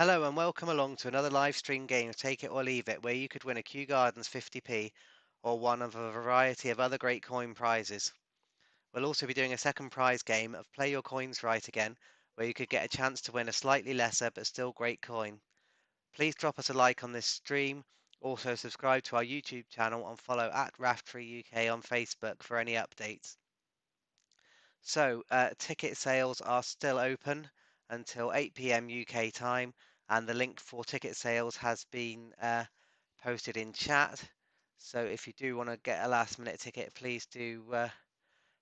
Hello and welcome along to another live stream game of Take It or Leave It, where you could win a Kew Gardens 50p or one of a variety of other great coin prizes. We'll also be doing a second prize game of Play Your Coins Right Again, where you could get a chance to win a slightly lesser but still great coin. Please drop us a like on this stream, also subscribe to our YouTube channel and follow at Raftree UK on Facebook for any updates. So, ticket sales are still open until 8 p.m. UK time, and the link for ticket sales has been posted in chat. So, if you do want to get a last minute ticket, please do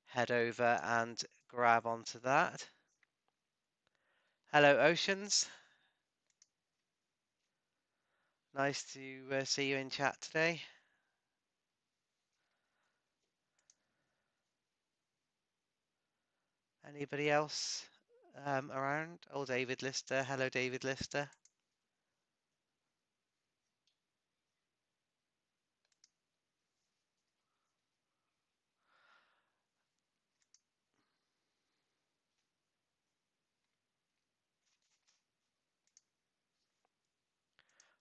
head over and grab onto that. Hello, Oceans. Nice to see you in chat today. Anybody else around? Oh, David Lister. Hello, David Lister.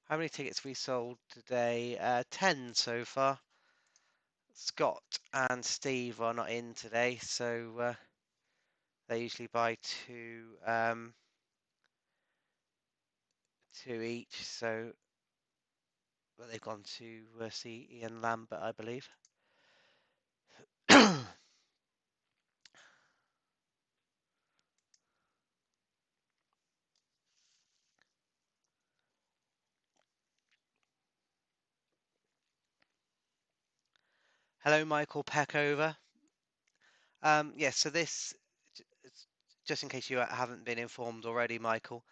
How many tickets we sold today? 10 so far. Scott and Steve are not in today, so they usually buy two each. So, but they've gone to see Ian Lambert, I believe. Hello, Michael Peckover. Yes, so this, just in case you haven't been informed already, Michael,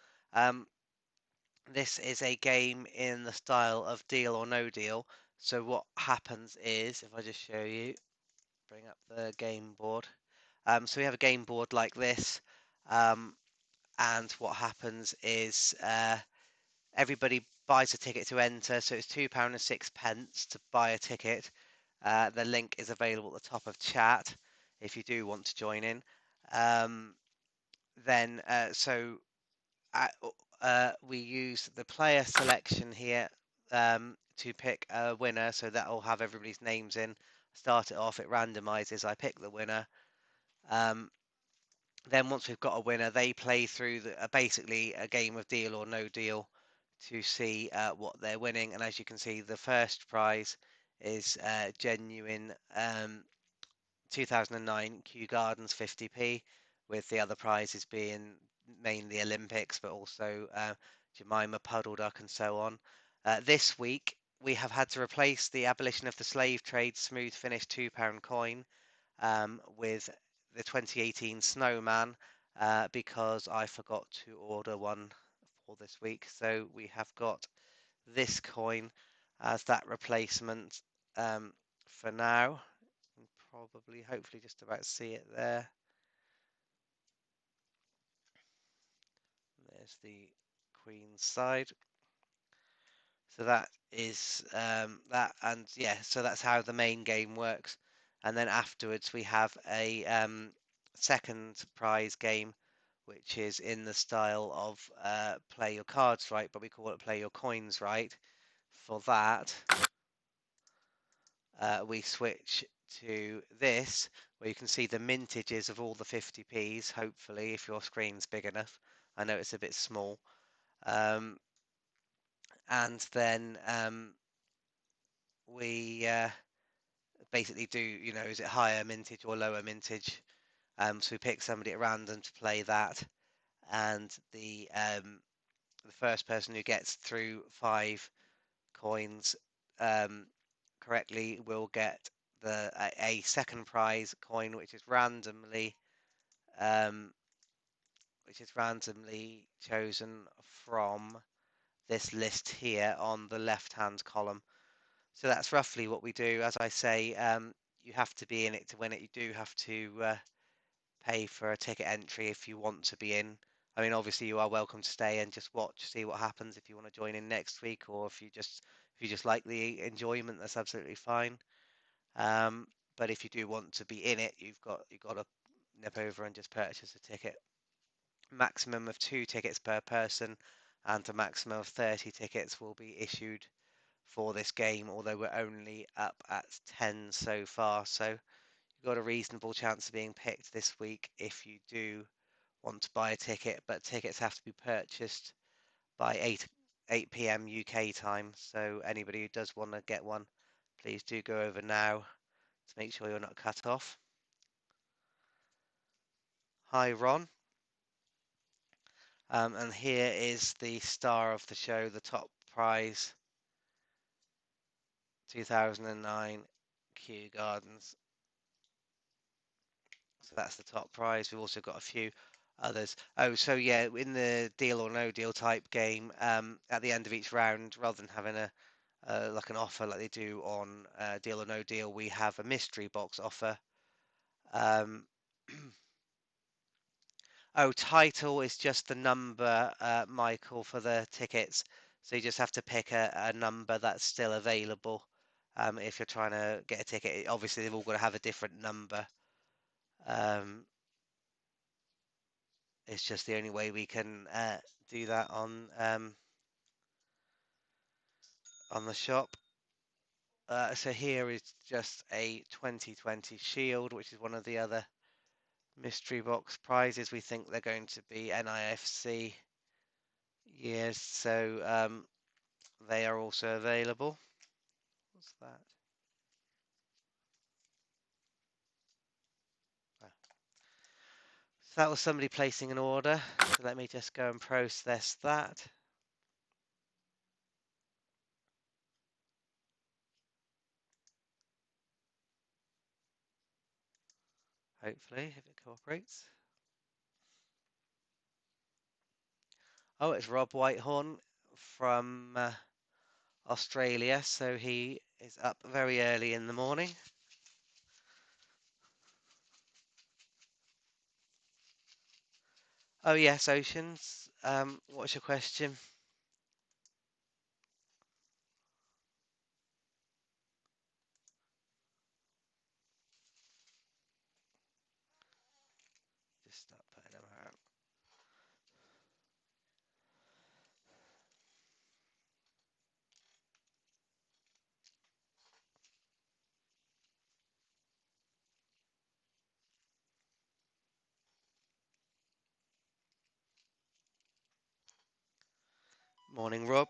this is a game in the style of Deal or No Deal. So what happens is, if I just show you, bring up the game board. So we have a game board like this, and what happens is everybody buys a ticket to enter. So it's £2.06 to buy a ticket. The link is available at the top of chat if you do want to join in. Then we use the player selection here to pick a winner, so that will have everybody's names in. Start it off, it randomizes. I pick the winner. Then once we've got a winner, they play through basically a game of Deal or No Deal to see what they're winning. And as you can see, the first prize is genuine 2009 Kew Gardens 50p, with the other prizes being mainly Olympics, but also Jemima Puddle Duck and so on. This week, we have had to replace the abolition of the slave trade smooth finish £2 coin with the 2018 Snowman because I forgot to order one for this week. So we have got this coin as that replacement for now. You can probably, hopefully, just about see it there. There's the Queen's side. So that is that, and yeah, so that's how the main game works. And then afterwards we have a second prize game, which is in the style of Play Your Cards Right, but we call it Play Your Coins Right. For that, we switch to this, where you can see the mintages of all the 50p's, hopefully, if your screen's big enough. I know it's a bit small. And then we basically do, is it higher mintage or lower mintage? So we pick somebody at random to play that, and the first person who gets through 5 coins correctly will get a second prize coin, which is randomly chosen from this list here on the left-hand column. So that's roughly what we do. As I say, you have to be in it to win it. You do have to pay for a ticket entry if you want to be in. I mean, obviously you are welcome to stay and just watch, see what happens if you want to join in next week, or if you just like the enjoyment, that's absolutely fine. But if you do want to be in it, you've got to nip over and just purchase a ticket. Maximum of 2 tickets per person, and a maximum of 30 tickets will be issued for this game, although we're only up at 10 so far. So you've got a reasonable chance of being picked this week if you do want to buy a ticket, but tickets have to be purchased by 8 p.m. UK time. So anybody who does want to get one, please do go over now to make sure you're not cut off. Hi, Ron. And here is the star of the show, the top prize, 2009 Kew Gardens. So that's the top prize. We've also got a few others. Oh, so yeah, in the deal or no deal type game, at the end of each round, rather than having a like an offer like they do on Deal or No Deal, we have a mystery box offer. Um, oh, title is just the number, Michael, for the tickets. So you just have to pick a number that's still available. If you're trying to get a ticket, obviously they've all got to have a different number. It's just the only way we can do that on the shop. So here is just a 2020 Shield, which is one of the other mystery box prizes. We think they're going to be NIFC years, so they are also available. What's that? Oh. So that was somebody placing an order. So let me just go and process that. Hopefully, if it cooperates. Oh, it's Rob Whitehorn from Australia, so he is up very early in the morning. Oh yes, Oceans. What's your question? Just start putting them out. Morning, Rob.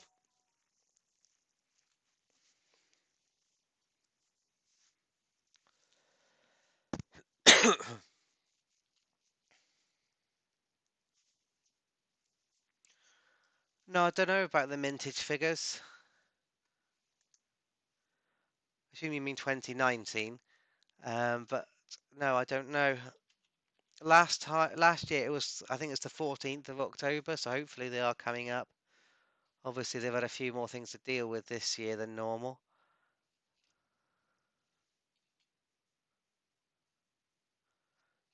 No, I don't know about the mintage figures. I assume you mean 2019. But no, I don't know. Last year it was, I think it's the 14th of October, so hopefully they are coming up. Obviously, they've had a few more things to deal with this year than normal.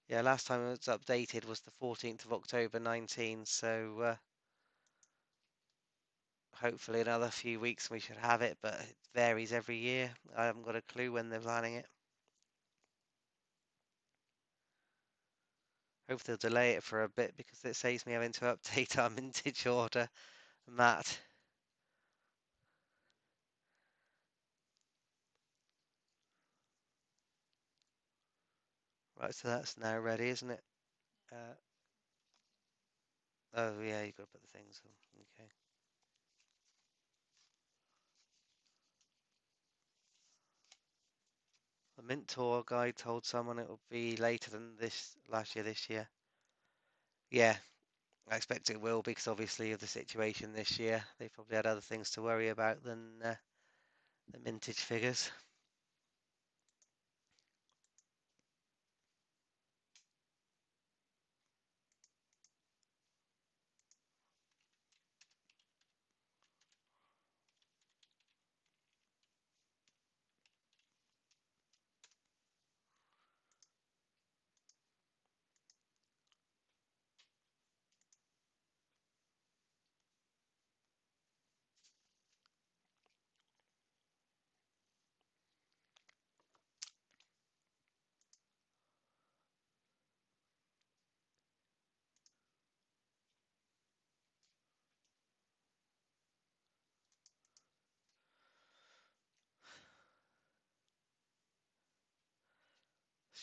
Yeah, last time it was updated was the 14th of October 19, so hopefully another few weeks we should have it, but it varies every year. I haven't got a clue when they're planning it. Hope they'll delay it for a bit because it saves me having to update our mintage order, Matt. Right, so that's now ready, isn't it? Oh yeah, you've got to put the things on. Okay. The Mint tour guide told someone it will be later than this year. Yeah, I expect it will because obviously of the situation this year. They probably had other things to worry about than the mintage figures.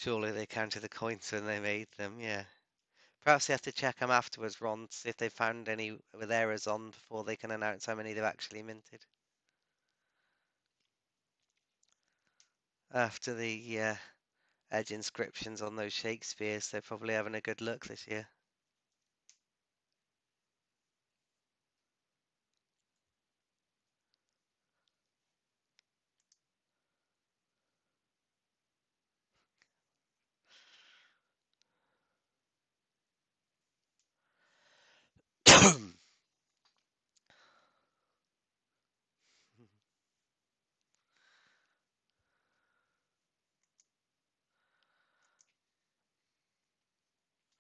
Surely they counted the coins when they made them, yeah. Perhaps they have to check them afterwards, Ron, to see if they found any with errors on before they can announce how many they've actually minted. After the edge inscriptions on those Shakespeares, they're probably having a good look this year.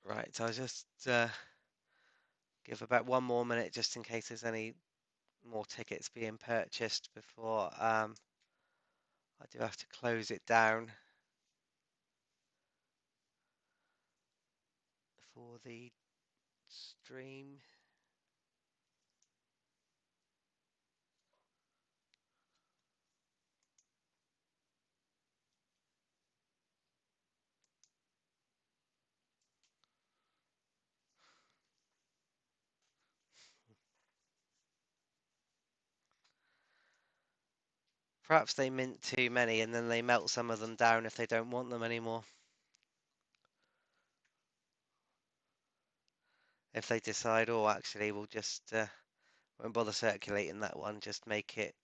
Right, so I'll just give about 1 more minute just in case there's any more tickets being purchased before I do have to close it down for the stream. Perhaps they mint too many and then they melt some of them down if they don't want them anymore. If they decide, oh, actually, we'll just won't bother circulating that one, just make it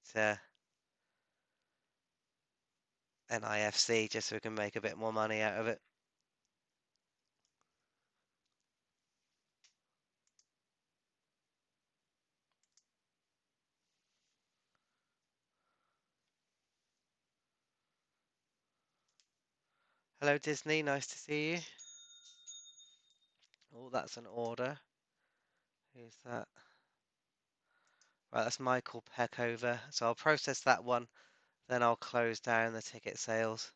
NIFC just so we can make a bit more money out of it. Hello, Disney. Nice to see you. Oh, that's an order. Who's that? Right, that's Michael Peckover. So I'll process that one, then I'll close down the ticket sales.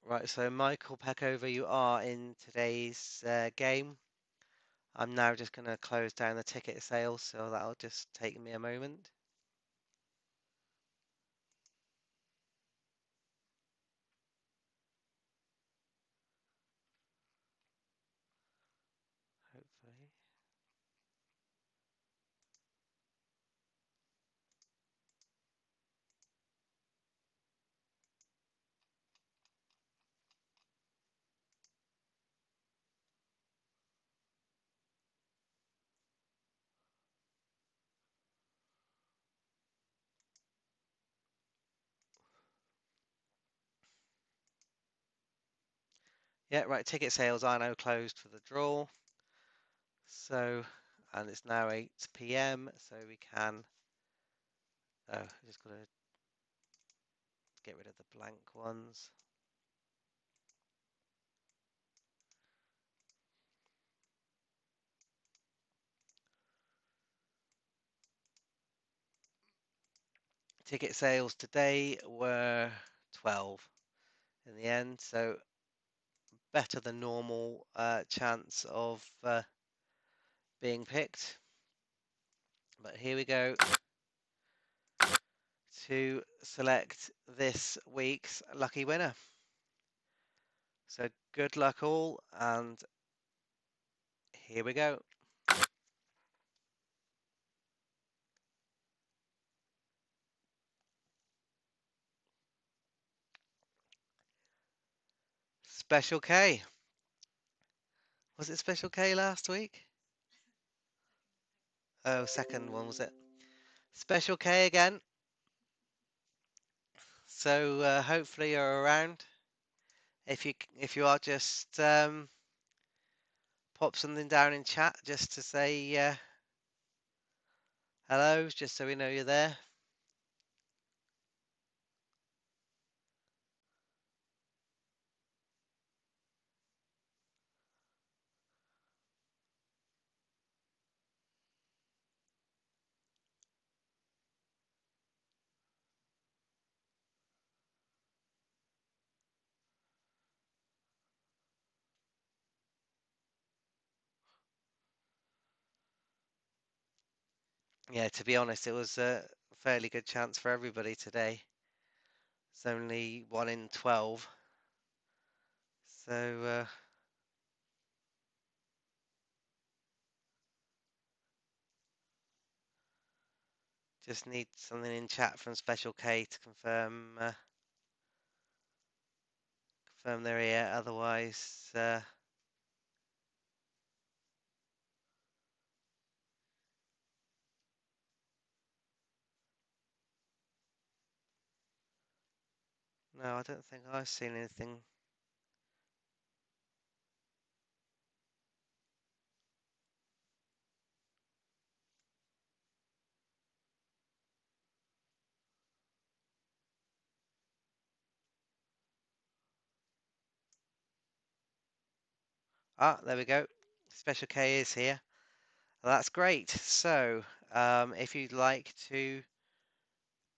Right, so Michael Peckover, you are in today's game. I'm now just going to close down the ticket sales, so that'll just take me a moment. Hopefully. Yeah, right, ticket sales are now closed for the draw. So, and it's now 8 p.m, so we can, oh, just got to get rid of the blank ones. Ticket sales today were 12 in the end, so better than normal chance of being picked. But here we go to select this week's lucky winner. So good luck all, and here we go. Special K. Was it Special K last week? Oh, second one was it? Special K again. So hopefully you're around. If you are, just pop something down in chat just to say hello, just so we know you're there. Yeah, to be honest, it was a fairly good chance for everybody today. It's only 1 in 12. So just need something in chat from Special K to confirm they're here. Otherwise, no, I don't think I've seen anything. Ah, there we go. Special K is here. Well, that's great. So, if you'd like to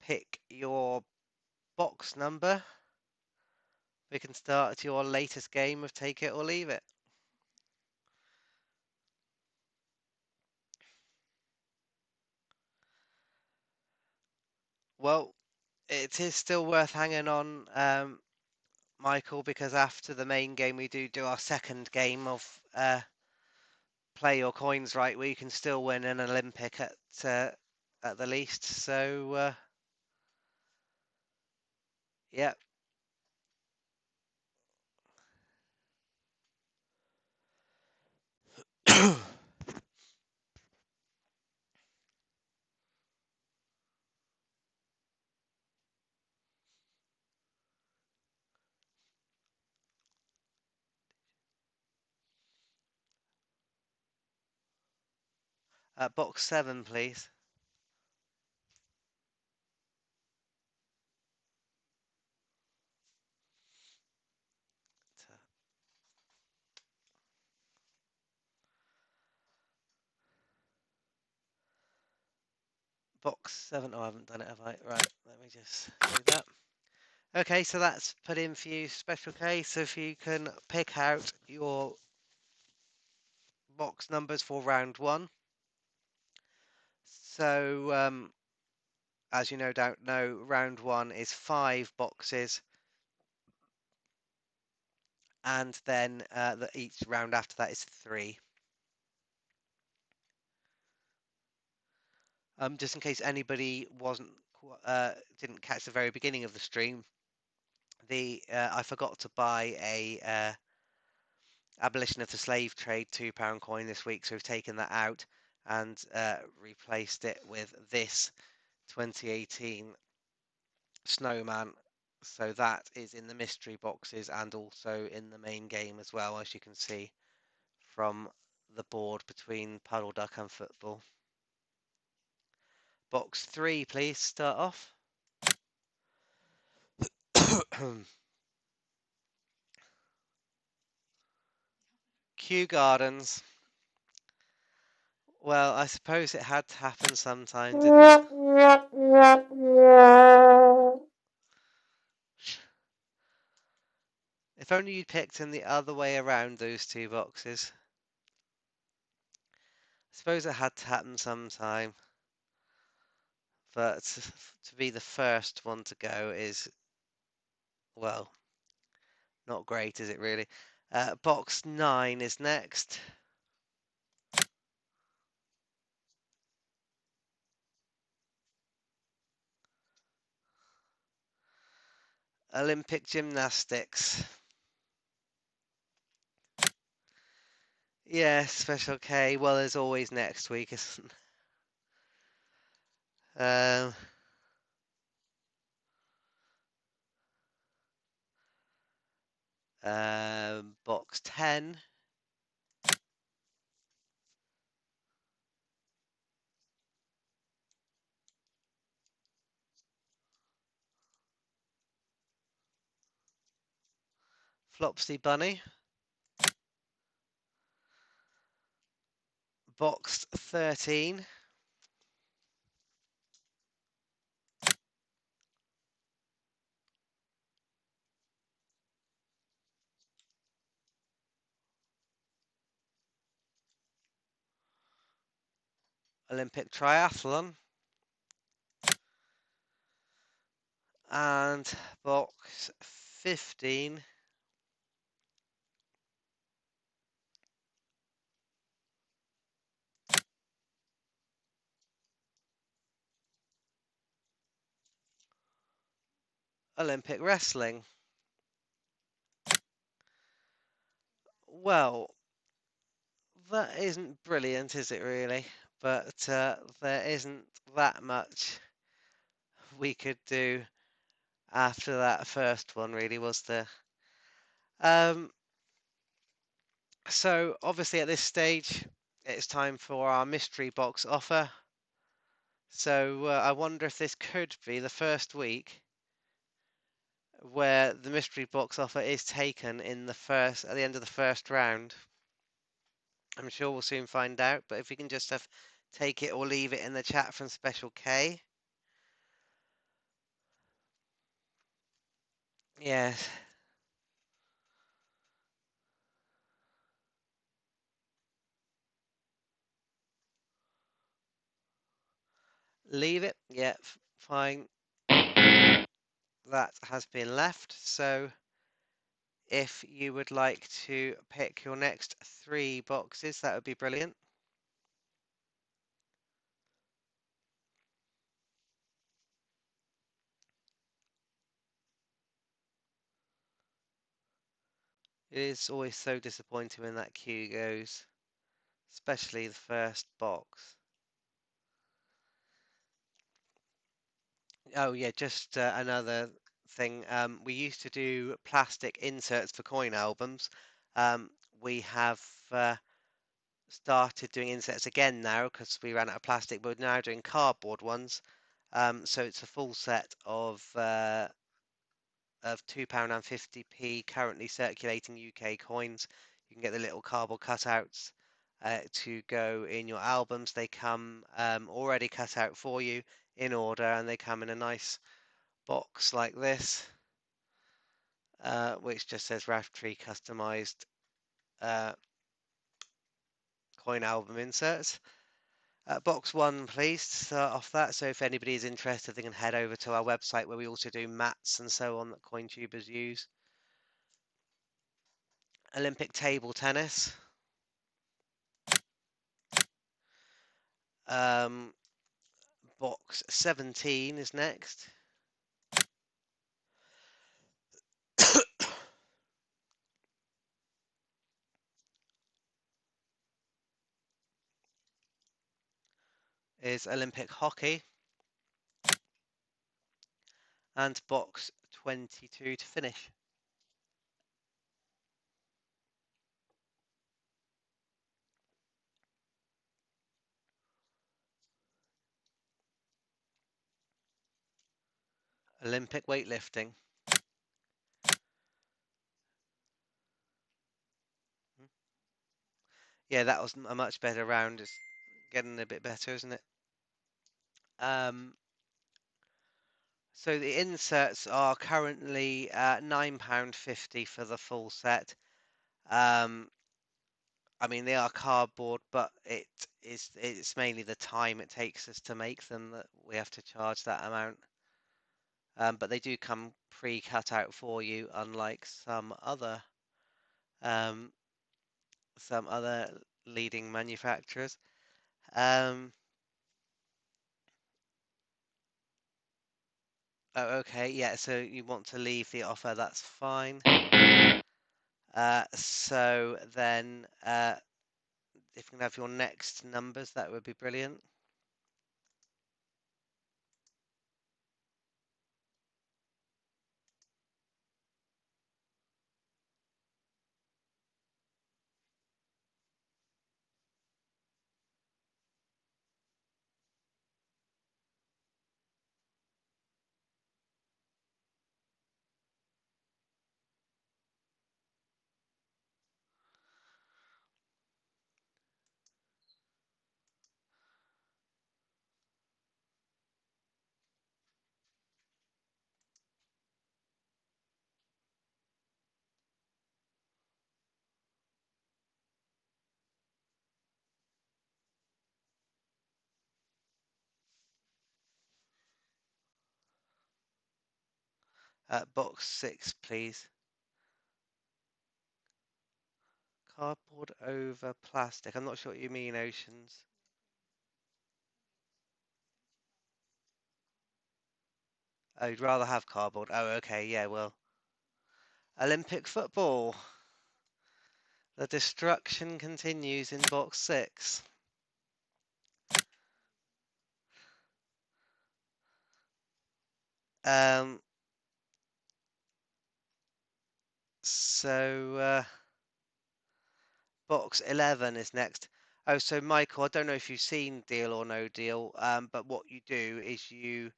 pick your box number, we can start your latest game of Take It or Leave It. Well, it is still worth hanging on, Michael, because after the main game, we do our second game of play your coins right, where you can still win an Olympic at the least. So, yeah. Box 7, please. Box 7. Oh, I haven't done it, have I? Right, let me just do that. Okay, so that's put in for you, Special K. So if you can pick out your box numbers for round 1. So, as you no doubt know, round 1 is 5 boxes, and then each round after that is 3. Just in case anybody didn't catch the very beginning of the stream, I forgot to buy a abolition of the slave trade £2 coin this week, so we've taken that out and replaced it with this 2018 snowman. So that is in the mystery boxes and also in the main game as well, as you can see from the board between puddle duck and football. Box 3, please start off. Kew Gardens. Well, I suppose it had to happen sometime, didn't it? If only you'd picked in the other way around those two boxes. I suppose it had to happen sometime. But to be the first one to go is, well, not great, is it really? Box 9 is next. Olympic gymnastics. Yeah, Special K. Well, there's always next week, isn't there? Box 10. Flopsy Bunny. Box 13. Olympic triathlon, and box 15 Olympic wrestling. Well, that isn't brilliant, is it really? But there isn't that much we could do after that first one, really, was there? Um, so obviously at this stage, it's time for our mystery box offer. So I wonder if this could be the first week where the mystery box offer is taken in the first at the end of the first round. I'm sure we'll soon find out, but if we can just have take it or leave it in the chat from Special K. Yes, leave it. Yeah, fine. That has been left. So if you would like to pick your next 3 boxes, that would be brilliant. It is always so disappointing when that queue goes, especially the first box. Oh yeah, just another thing. We used to do plastic inserts for coin albums. Um, we have started doing inserts again now because we ran out of plastic. But we're now doing cardboard ones. So it's a full set of £2.50p currently circulating UK coins. You can get the little cardboard cutouts to go in your albums. They come already cut out for you in order, and they come in a nice box like this, which just says Raftree customized uh, coin album inserts. Box 1, please, to start off that. So if anybody is interested, they can head over to our website where we also do mats and so on that coin tubers use. Olympic table tennis. Um, box 17 is next. Is Olympic hockey. And box 22 to finish. Olympic weightlifting. Yeah, that was a much better round. It's getting a bit better, isn't it? Um, so the inserts are currently £9.50 for the full set. I mean, they are cardboard, but it's mainly the time it takes us to make them that we have to charge that amount. But they do come pre-cut out for you, unlike um, some other leading manufacturers. Um, oh, okay, yeah. So you want to leave the offer? That's fine. So then, if you can have your next numbers, that would be brilliant. Box 6, please. Cardboard over plastic. I'm not sure what you mean, Oceans. Oh, you'd rather have cardboard. Oh, okay, yeah, well. Olympic football. The destruction continues in box 6. Um, so, box 11 is next. Oh, so Michael, I don't know if you've seen Deal or No Deal, but what you do is you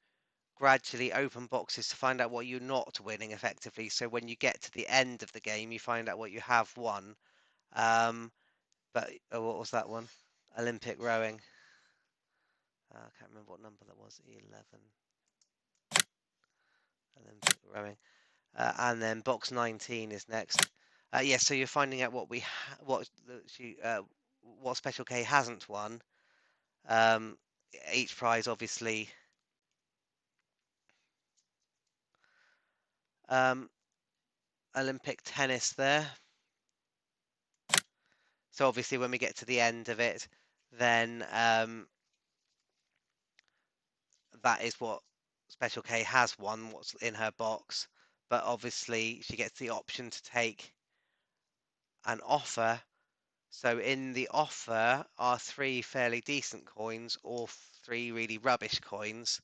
gradually open boxes to find out what you're not winning effectively. So when you get to the end of the game, you find out what you have won. But what was that one? Olympic rowing. I can't remember what number that was. 11. Olympic rowing. And then box 19 is next. Yeah, so you're finding out what what Special K hasn't won. Each prize, obviously. Olympic tennis there. So obviously, when we get to the end of it, then that is what Special K has won, what's in her box. But obviously, she gets the option to take an offer. So in the offer are 3 fairly decent coins or 3 really rubbish coins.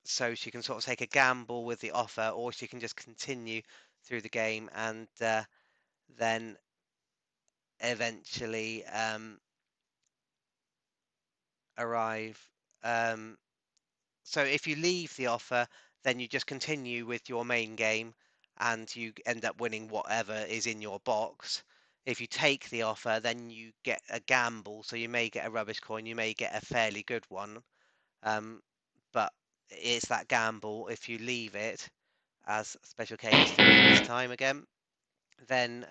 So she can sort of take a gamble with the offer, or she can just continue through the game and then eventually arrive. So if you leave the offer, then you just continue with your main game and you end up winning whatever is in your box. If you take the offer, then you get a gamble. So you may get a rubbish coin, you may get a fairly good one. But it's that gamble. If you leave it, as Special K is doing this time again, then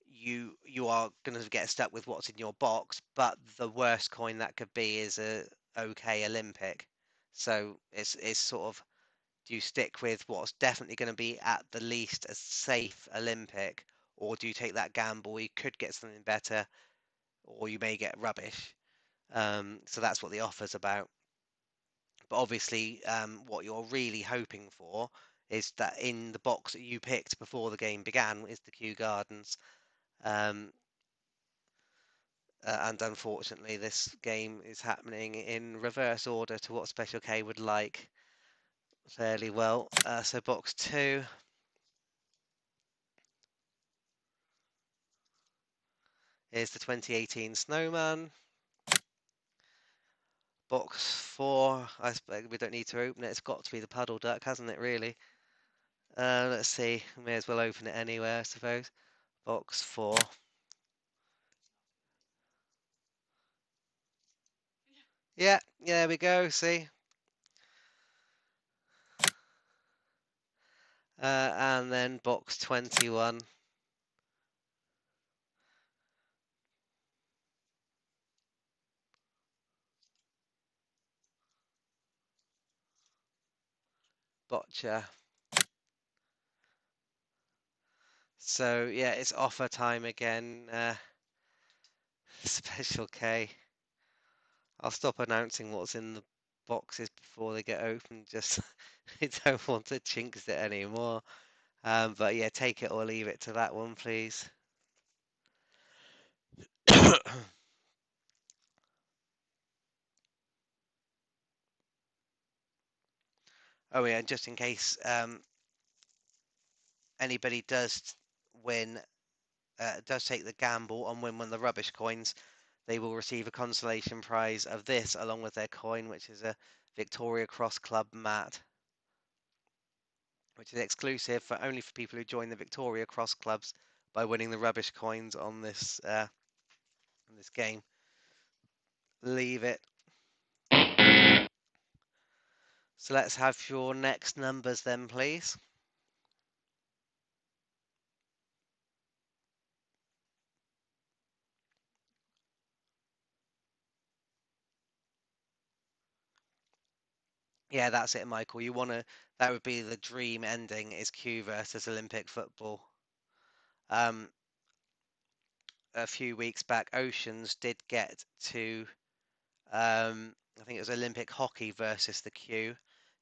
you are going to get stuck with what's in your box. But the worst coin that could be is a OK Olympic. So it's sort of, do you stick with what's definitely going to be at the least a safe Olympic, or do you take that gamble? You could get something better, or you may get rubbish. So that's what the offer's about. But obviously, what you're really hoping for is that in the box that you picked before the game began is the Kew Gardens. Um, and unfortunately, this game is happening in reverse order to what Special K would like fairly well. So box 2 is the 2018 Snowman. Box 4, I suppose we don't need to open it. It's got to be the Puddle Duck, hasn't it, really? Let's see. May as well open it anywhere, I suppose. Box 4. Yeah, there we go, see? And then box 21. Botcha. So, yeah, it's offer time again. Special K. I'll stop announcing what's in the boxes before they get opened. Just I don't want to jinx it anymore. But yeah, take it or leave it to that one, please. Oh yeah, and just in case anybody does win, does take the gamble and win one of the rubbish coins, they will receive a consolation prize of this along with their coin, which is a Victoria Cross Club mat, which is exclusive for only for people who join the Victoria Cross clubs by winning the rubbish coins on this game. Leave it. So let's have your next numbers then, please. Yeah, that's it, Michael. That would be the dream ending is Kew versus Olympic football. Um, a few weeks back, Oceans did get to, I think it was Olympic hockey versus the Kew.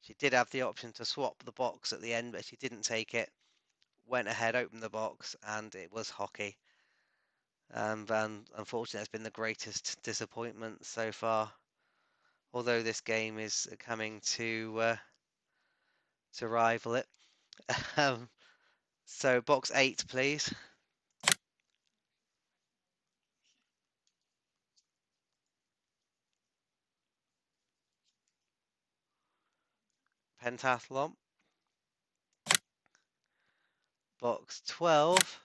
She did have the option to swap the box at the end, but she didn't take it. Went ahead, opened the box, and it was hockey. And unfortunately, it's been the greatest disappointment so far. Although this game is coming to rival it. Um, so box 8, please. Pentathlon. Box 12.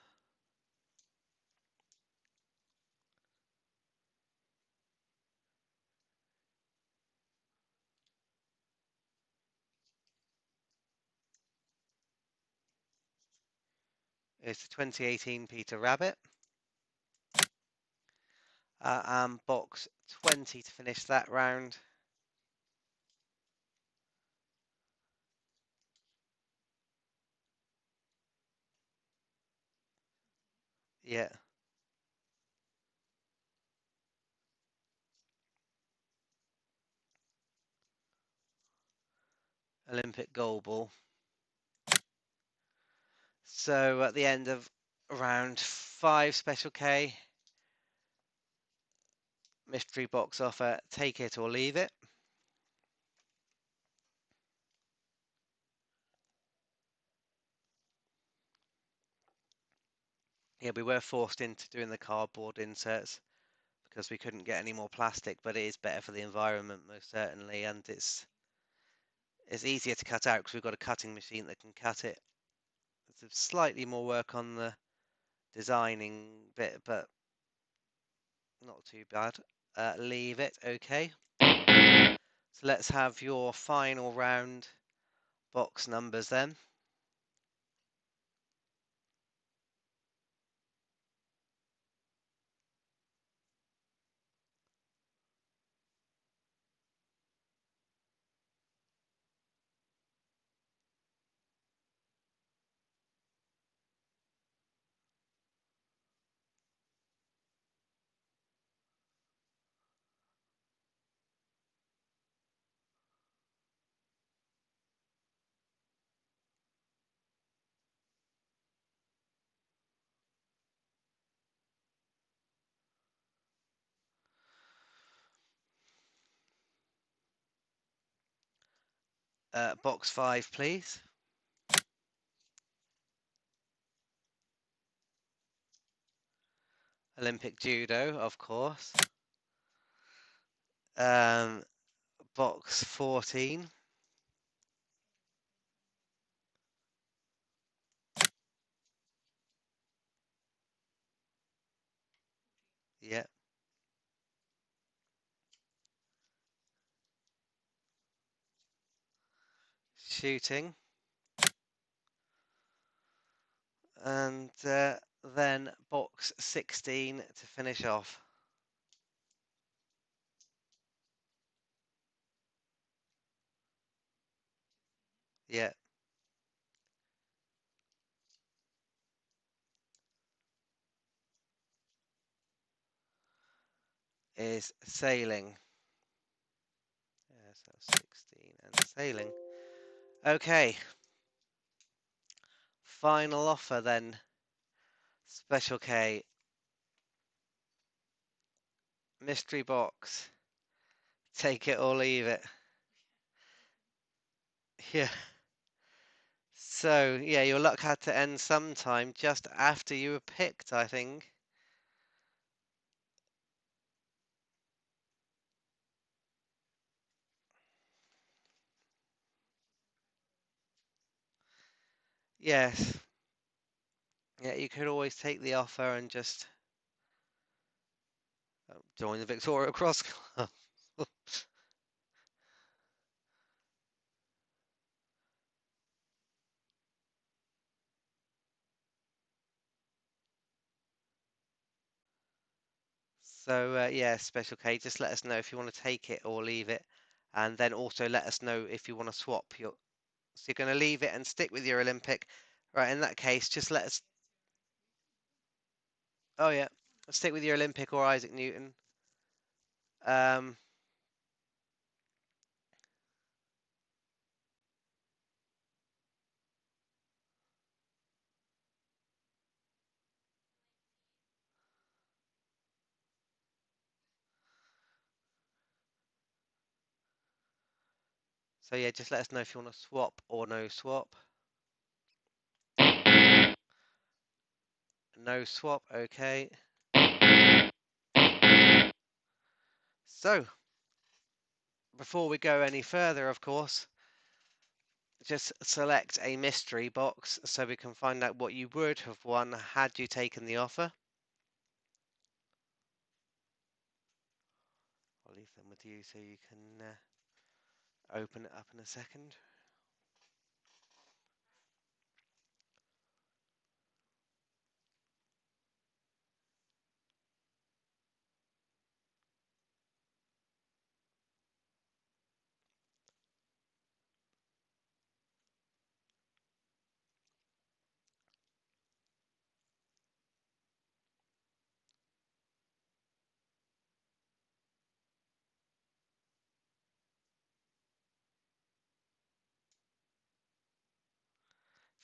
Is the 2018 Peter Rabbit. And box 20 to finish that round. Yeah. Olympic goal ball. So at the end of round 5, Special K, mystery box offer, take it or leave it. Yeah, we were forced into doing the cardboard inserts because we couldn't get any more plastic, but it is better for the environment, most certainly, and it's easier to cut out because we've got a cutting machine that can cut it. There's slightly more work on the designing bit, but not too bad. Leave it, okay. So let's have your final round box numbers then. Box 5, please. Olympic judo, of course. Um, box 14. Yeah. Shooting. And then box 16 to finish off. Yeah. Is sailing. Yeah, so 16 and sailing. Okay. Final offer then. Special K. Mystery box. Take it or leave it. Yeah. So, yeah, your luck had to end sometime just after you were picked, I think. Yes. Yeah, you could always take the offer and just join the Victoria Cross Club. So, yeah, Special K, just let us know if you want to take it or leave it. and then also let us know if you want to swap your. So you're going to leave it and stick with your Olympic. Right, in that case, just let us. Oh yeah, stick with your Olympic or Isaac Newton. Um, so yeah, just let us know if you want to swap or no swap. No swap, okay. So, before we go any further, of course, just select a mystery box so we can find out what you would have won had you taken the offer. I'll leave them with you so you can open it up in a second.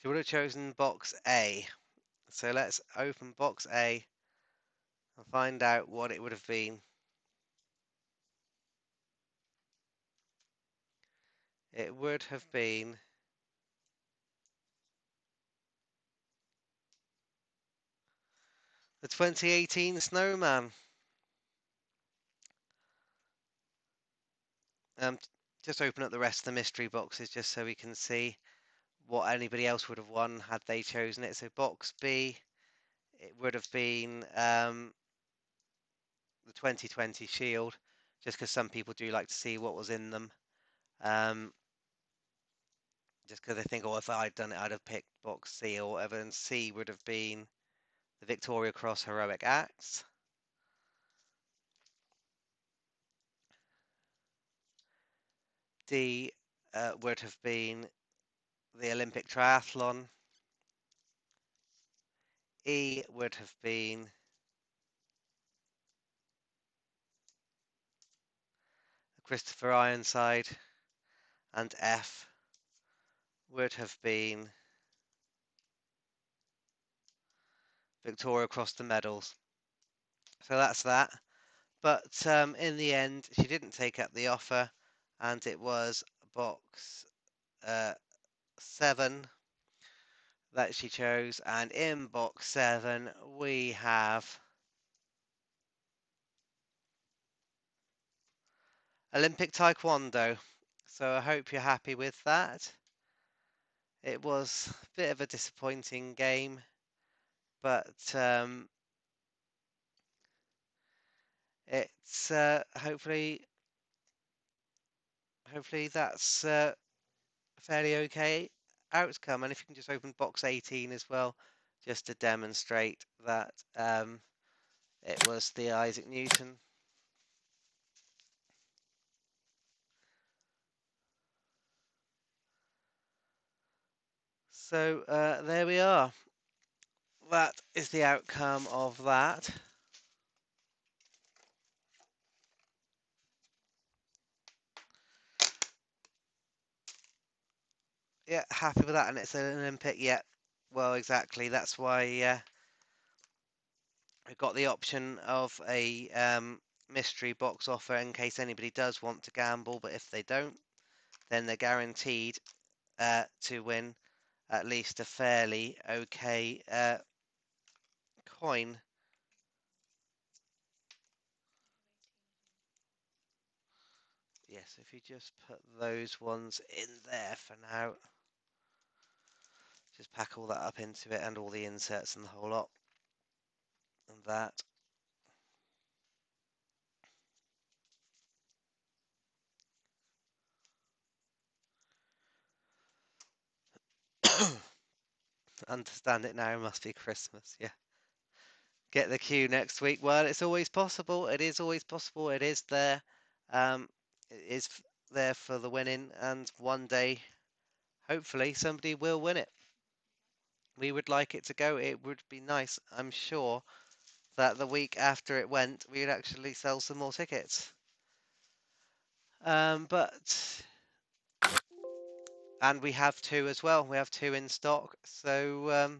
So you would have chosen box A. So let's open box A and find out what it would have been. It would have been the 2018 Snowman. Just open up the rest of the mystery boxes just so we can see what anybody else would have won had they chosen it. So box B, it would have been the 2020 Shield, just because some people do like to see what was in them. Just because they think, oh, if I'd done it, I'd have picked box C or whatever. And C would have been the Victoria Cross Heroic Acts. D would have been the Olympic Triathlon. E would have been Christopher Ironside. And F would have been Victoria Cross the medals. So that's that. But in the end, she didn't take up the offer, and it was box 7 that she chose. And in box 7, we have Olympic Taekwondo. So I hope you're happy with that. It was a bit of a disappointing game, but it's hopefully that's fairly okay outcome. And if you can just open box 18 as well, just to demonstrate that it was the Isaac Newton. So there we are. That is the outcome of that. Yeah, happy with that, and it's an Olympic. Yeah, well, exactly. That's why we've got the option of a mystery box offer in case anybody does want to gamble. But if they don't, then they're guaranteed to win at least a fairly okay coin. Yes, if you just put those ones in there for now. Just pack all that up into it and all the inserts and the whole lot. And that. Understand it now, must be Christmas, yeah. Get the queue next week. Well, it's always possible. It is always possible. It is there. It is there for the winning, and one day, hopefully, somebody will win it. We would like it to go. It would be nice. I'm sure that the week after it went, we'd actually sell some more tickets. But and we have two as well. We have two in stock, so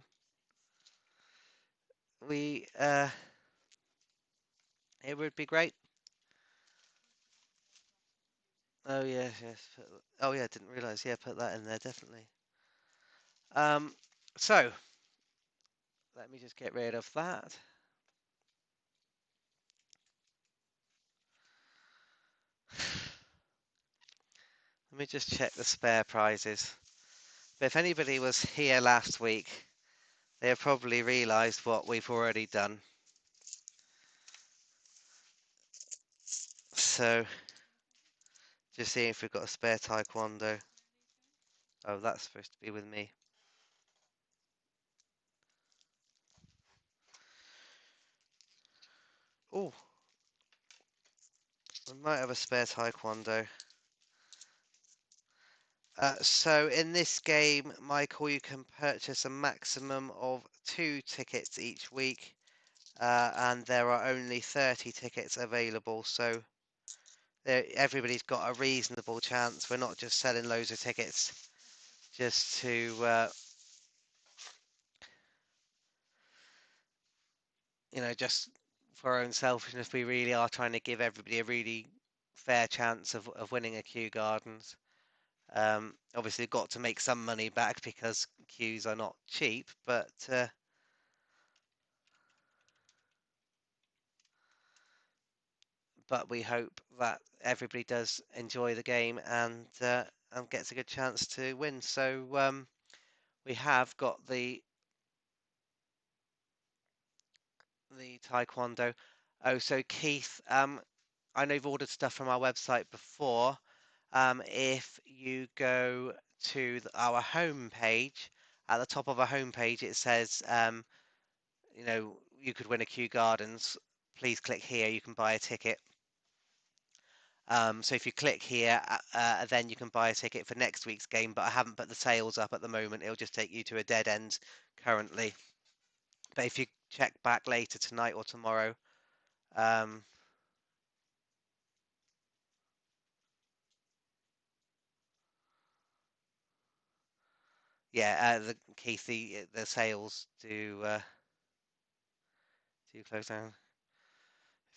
we it would be great. Oh yes, yes. Oh yeah, didn't realise. Yeah, put that in there definitely. So let me just get rid of that. Let me just check the spare prizes. But if anybody was here last week, they have probably realised what we've already done. So just seeing if we've got a spare taekwondo. Oh, that's supposed to be with me. Oh, we might have a spare taekwondo. So in this game, Michael, you can purchase a maximum of 2 tickets each week, and there are only 30 tickets available. So everybody's got a reasonable chance. We're not just selling loads of tickets just to, just for our own selfishness. We really are trying to give everybody a really fair chance of winning a Kew Gardens. Obviously, we've got to make some money back because queues are not cheap, but we hope that everybody does enjoy the game and gets a good chance to win. So we have got the taekwondo. Oh, so Keith, I know you've ordered stuff from our website before. If you go to our home page, at the top of our home page, it says, you could win a Kew Gardens. Please click here. You can buy a ticket. So if you click here, then you can buy a ticket for next week's game, but I haven't put the sales up at the moment. It'll just take you to a dead end currently. But if you check back later tonight or tomorrow, um, yeah, Keith, the sales do close down.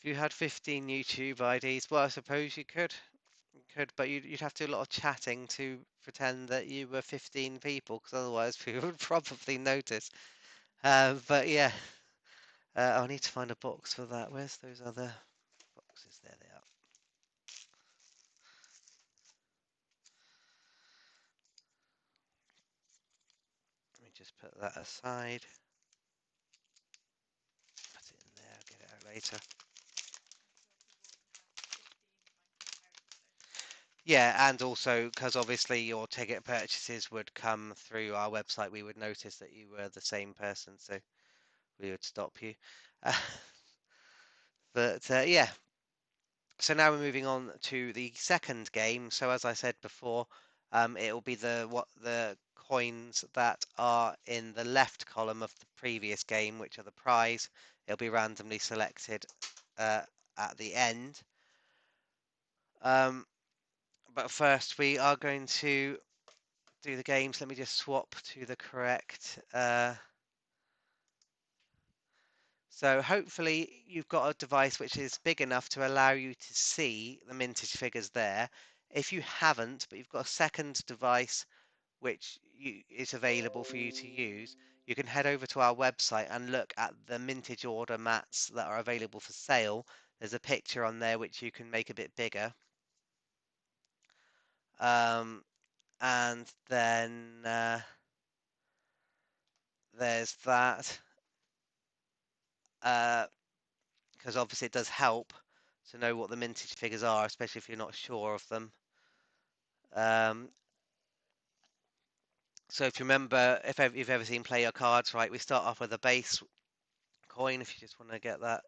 If you had 15 YouTube IDs, well, I suppose you could. But you'd have to do a lot of chatting to pretend that you were 15 people, because otherwise people would probably notice. But yeah, I'll need to find a box for that. Where's those other boxes? There they are. Let me just put that aside. Put it in there. I'll get it out later. Yeah, and also because obviously your ticket purchases would come through our website, we would notice that you were the same person, so we would stop you. Uh, but yeah, so now we're moving on to the second game. So as I said before, it will be the coins that are in the left column of the previous game, which are the prize. It'll be randomly selected at the end. But first, we are going to do the games. Let me just swap to the correct. So hopefully you've got a device which is big enough to allow you to see the mintage figures there. If you haven't, but you've got a second device which is available for you to use, you can head over to our website and look at the mintage order mats that are available for sale. There's a picture on there which you can make a bit bigger. And then there's that. Because obviously it does help to know what the mintage figures are, especially if you're not sure of them. So if you remember, if you've ever seen Play Your Cards, right, we start off with a base coin, if you just want to get that.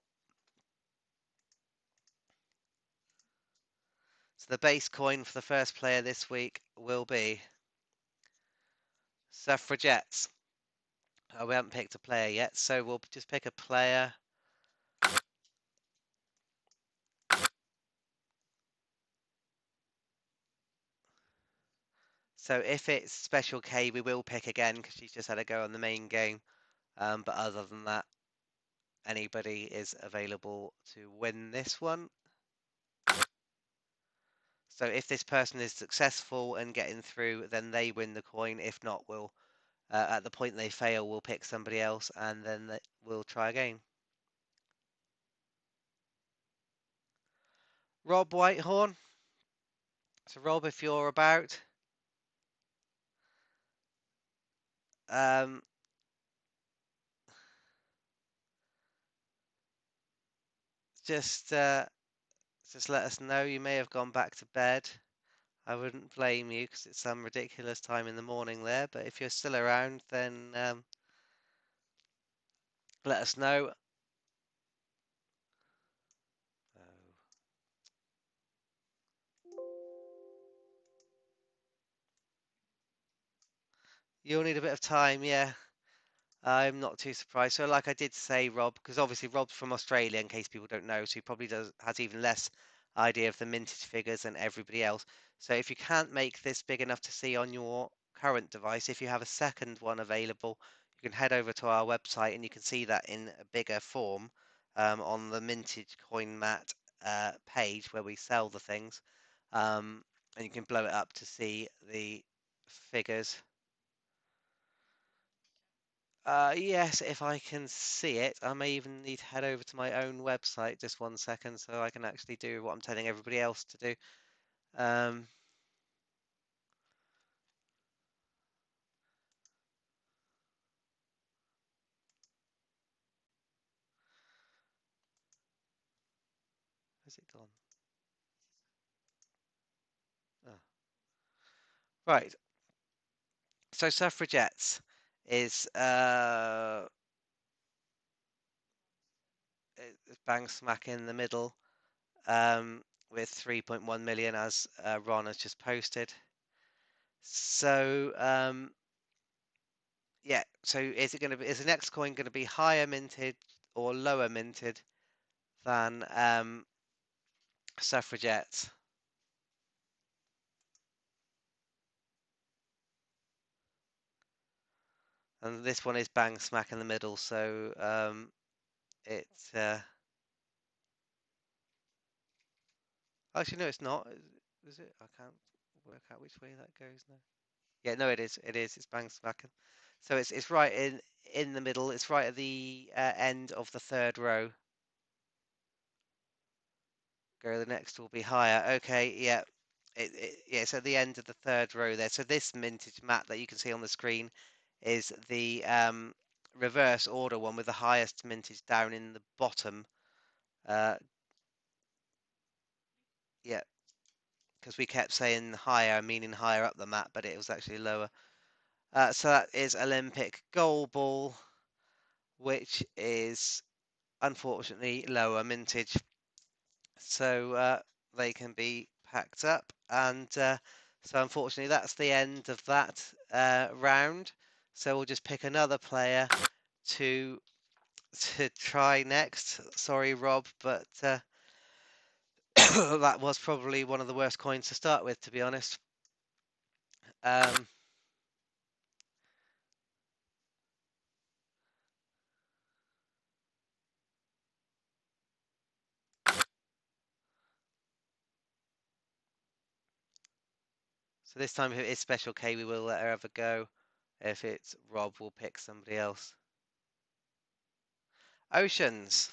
So the base coin for the first player this week will be Suffragettes. We haven't picked a player yet, so we'll just pick a player. So if it's Special K, we will pick again because she's just had a go on the main game. But other than that, anybody is available to win this one. So if this person is successful in getting through, then they win the coin. If not, we'll at the point they fail, we'll pick somebody else, and then we'll try again. Rob Whitehorn. So Rob, if you're about, um, just just let us know. You may have gone back to bed. I wouldn't blame you because it's some ridiculous time in the morning there. But if you're still around, then let us know. Oh. You'll need a bit of time, yeah. I'm not too surprised. So, like I did say, Rob, because obviously Rob's from Australia, in case people don't know, so he probably has even less idea of the mintage figures than everybody else. So, if you can't make this big enough to see on your current device, if you have a second one available, you can head over to our website and you can see that in a bigger form on the Mintage Coin Mat page where we sell the things, and you can blow it up to see the figures. Yes, if I can see it. I may even need to head over to my own website just 1 second so I can actually do what I'm telling everybody else to do. Um, has it gone? Oh. Right. So suffragettes is bang smack in the middle with 3.1 million as Ron has just posted. So yeah, so is the next coin going to be higher minted or lower minted than suffragettes? And this one is bang smack in the middle, so it's actually no, it's not. Is it? I can't work out which way that goes now. Yeah, no, it is. It is. It's bang smack. So it's right in the middle. It's right at the end of the third row. Go the next will be higher. Okay, yeah. Yeah, it's at the end of the third row there. So this mintage mat that you can see on the screen is the reverse order one with the highest mintage down in the bottom. Yeah, because we kept saying higher, meaning higher up the map, but it was actually lower. So that is Olympic goal ball, which is unfortunately lower mintage. So they can be packed up, and so unfortunately that's the end of that round. So we'll just pick another player to to try next. Sorry, Rob, but that was probably one of the worst coins to start with, to be honest. Um, So this time, if it is Special K, we will let her have a go. If it's Rob, we'll pick somebody else. Oceans.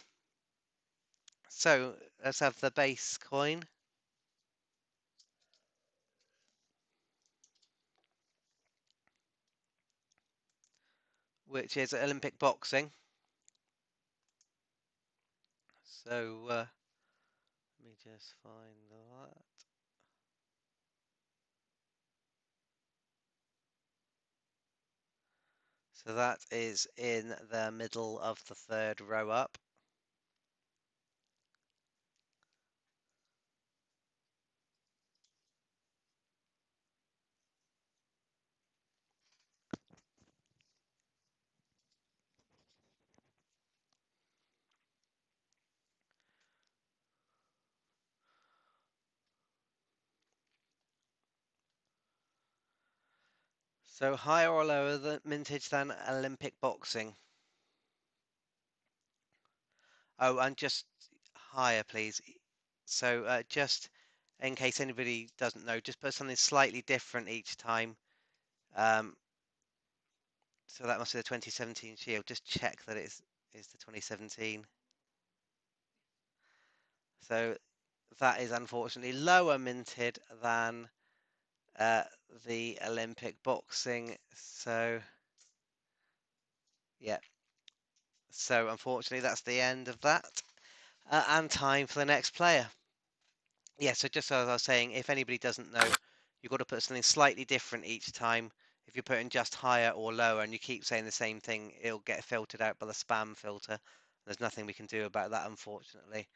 So let's have the base coin, which is Olympic boxing. So let me just find that. So that is in the middle of the third row up. So higher or lower the mintage than Olympic boxing? Oh, and just higher, please. So just in case anybody doesn't know, just put something slightly different each time. Um, so that must be the 2017 Shield. Just check that is the 2017. So that is unfortunately lower minted than uh, the Olympic boxing. So yeah. So unfortunately, that's the end of that. And time for the next player. Yeah, so just as I was saying, if anybody doesn't know, you've got to put something slightly different each time. If you're putting just higher or lower and you keep saying the same thing, it'll get filtered out by the spam filter. There's nothing we can do about that, unfortunately.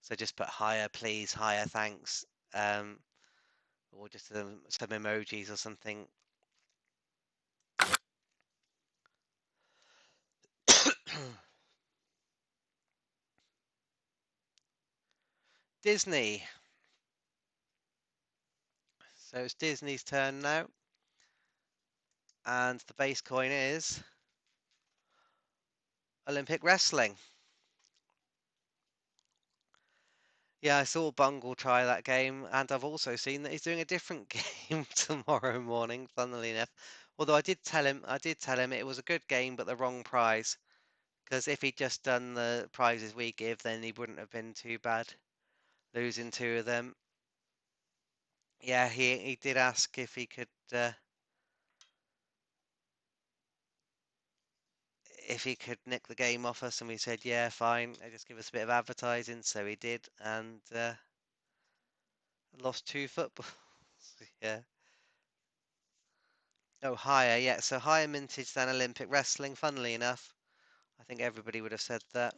So just put higher, please, higher, thanks, or just some emojis or something. Disney. So it's Disney's turn now. And the base coin is Olympic wrestling. Yeah, I saw Bungle try that game, and I've also seen that he's doing a different game tomorrow morning, funnily enough. Although I did tell him it was a good game, but the wrong prize. Because if he'd just done the prizes we give, then he wouldn't have been too bad, losing two of them. Yeah, he did ask if he could nick the game off us, and we said, yeah, fine. Just give us a bit of advertising, so he did, and lost two footballs. Yeah. Oh, higher, yeah. So higher mintage than Olympic wrestling, funnily enough. I think everybody would have said that.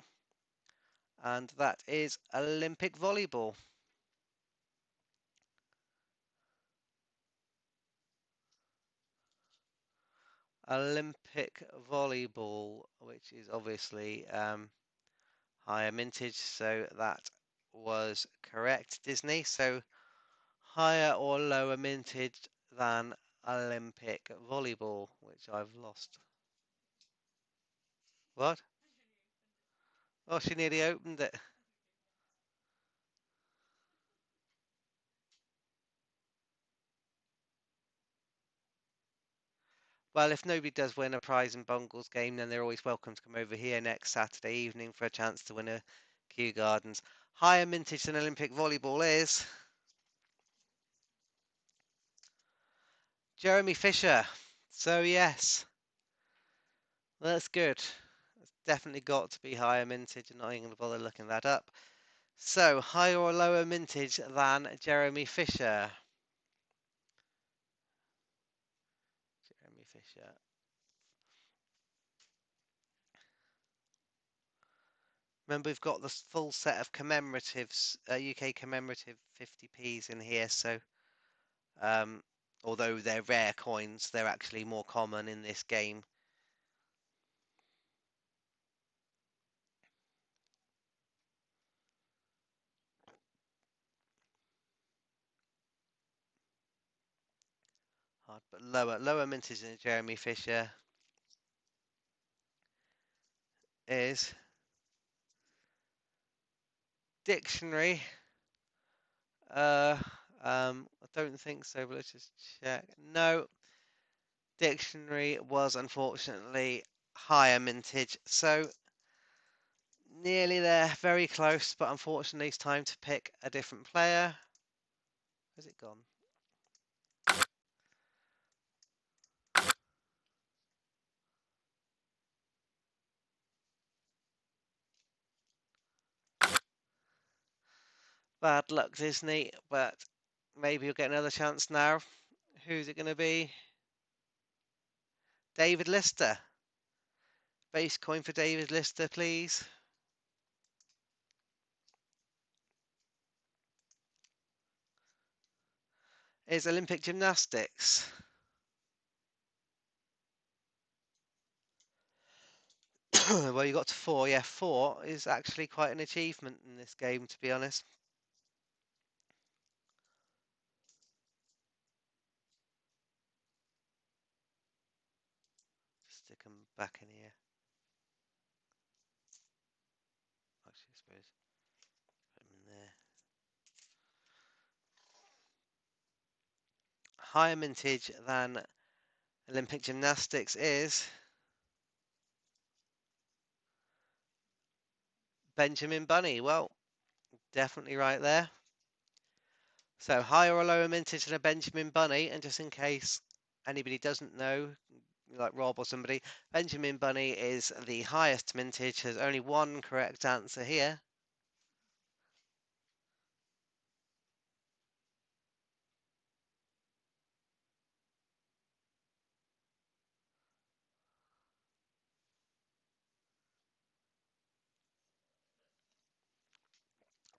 And that is Olympic volleyball. Olympic volleyball, which is obviously higher mintage, so that was correct, Disney. So higher or lower mintage than Olympic volleyball, which I've lost. What? Oh, she nearly opened it. Well, if nobody does win a prize in Bungle's game, then they're always welcome to come over here next Saturday evening for a chance to win a Kew Gardens. Higher mintage than Olympic volleyball is Jeremy Fisher. So yes, that's good. It's definitely got to be higher mintage. I'm not even going to bother looking that up. So higher or lower mintage than Jeremy Fisher. Jeremy Fisher. Remember, we've got the full set of commemoratives, UK commemorative 50p's in here. So um, although they're rare coins, they're actually more common in this game. Hard, but lower mintage than Jeremy Fisher is dictionary. Uh, I don't think so, but let's just check. No, dictionary was unfortunately higher mintage, so nearly there, very close, but unfortunately it's time to pick a different player. Where's it gone? Bad luck, Disney, but maybe you'll get another chance now. Who's it going to be? David Lister. Base coin for David Lister, please. Is Olympic gymnastics. Well, you got to four. Yeah, four is actually quite an achievement in this game, to be honest. back in here. Actually, I suppose put them in there. Higher mintage than Olympic gymnastics is Benjamin Bunny. Well, definitely right there. So higher or lower mintage than a Benjamin Bunny, and just in case anybody doesn't know, like Rob or somebody, Benjamin Bunny is the highest mintage. There's only one correct answer here.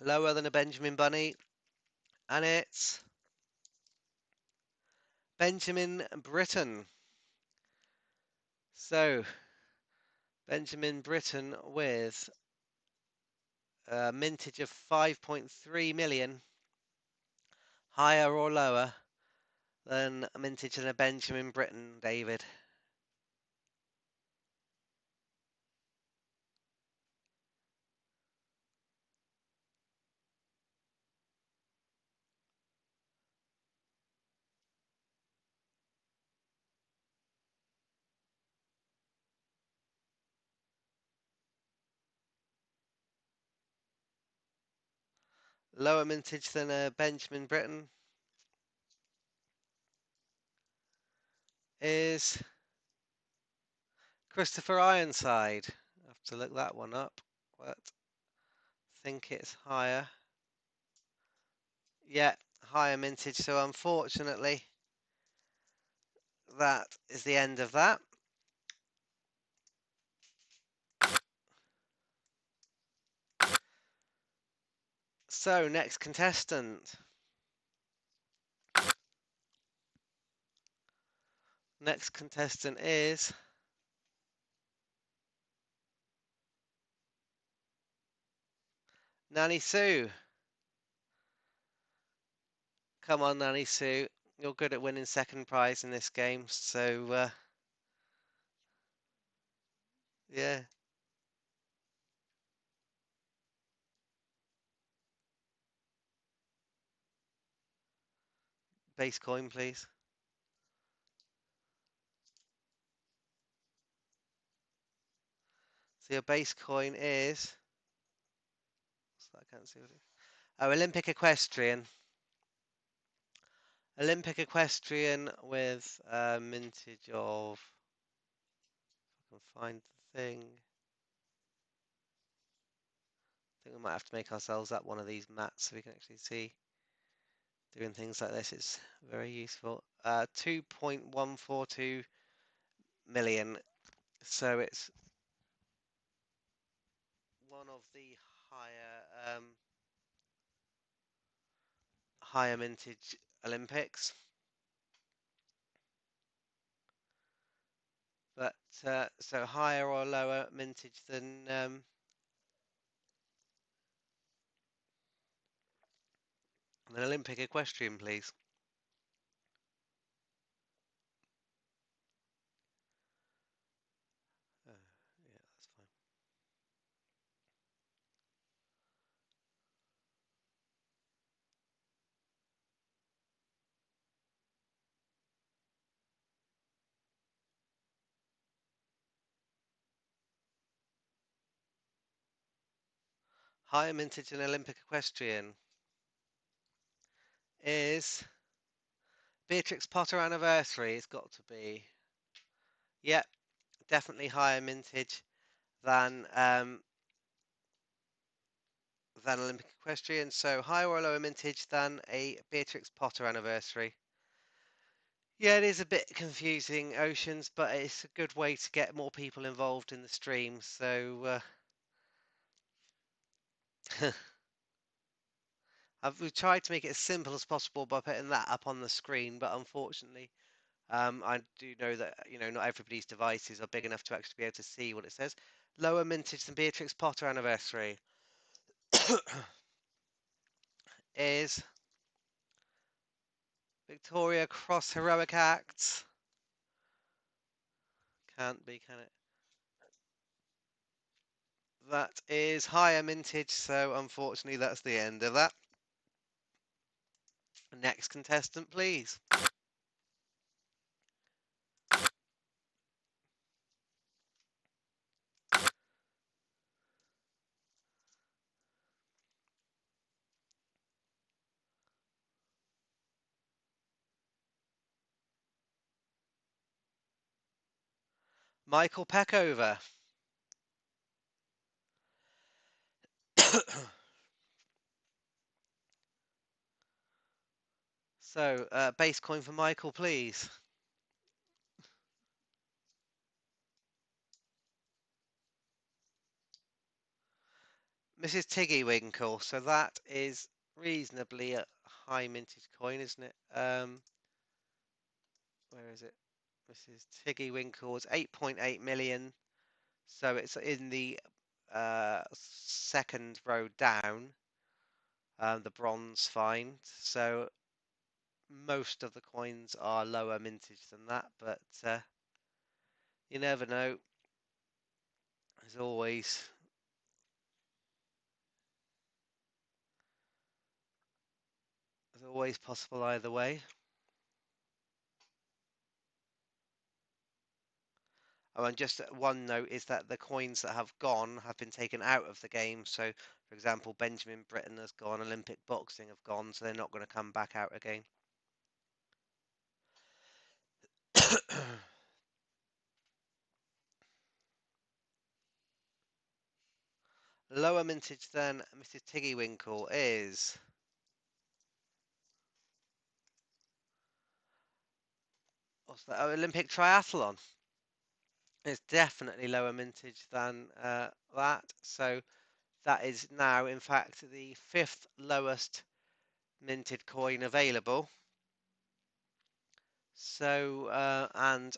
Lower than a Benjamin Bunny, and it's Benjamin Britten. So Benjamin Britten with a mintage of 5.3 million, higher or lower than a mintage than a Benjamin Britten, David? Lower mintage than a Benjamin Britten is Christopher Ironside. I have to look that one up, but I think it's higher. Yeah, higher mintage. So unfortunately, that is the end of that. So next contestant. Next contestant is Nanny Sue. Come on, Nanny Sue. You're good at winning second prize in this game, so yeah. Base coin, please. So your base coin is. I can't see what it is. Oh, Olympic equestrian. Olympic equestrian with a mintage of. If I can find the thing. I think we might have to make ourselves up one of these mats so we can actually see. Doing things like this is very useful. 2.142 million. So it's one of the higher mintage Olympics. But so higher or lower mintage than an Olympic equestrian, please. Yeah, that's fine. Higher mintage than Olympic equestrian is Beatrix Potter anniversary. It's got to be. Yep, definitely higher mintage than Olympic equestrian. So higher or lower mintage than a Beatrix Potter anniversary. Yeah, it is a bit confusing, Oceans, but it's a good way to get more people involved in the stream. So we've tried to make it as simple as possible by putting that up on the screen, but unfortunately, I do know that not everybody's devices are big enough to actually be able to see what it says. Lower mintage than Beatrix Potter anniversary is Victoria Cross Heroic Acts. Can't be, can it? That is higher mintage, so unfortunately that's the end of that. Next contestant, please. Michael Peckover. So, base coin for Michael, please. Mrs. Tiggy Winkle. So that is reasonably a high mintage coin, isn't it? Where is it? Mrs. Tiggy Winkle's 8.8 million. So it's in the second row down, the bronze find. So most of the coins are lower mintage than that, but you never know. There's always possible either way. Oh, and just one note is that the coins that have gone have been taken out of the game. So, for example, Benjamin Britten has gone, Olympic boxing have gone, so they're not going to come back out again. Lower mintage than Mrs. Tiggy Winkle is what's that? Oh, Olympic triathlon. It's definitely lower mintage than that. So that is now, in fact, the fifth lowest minted coin available. So and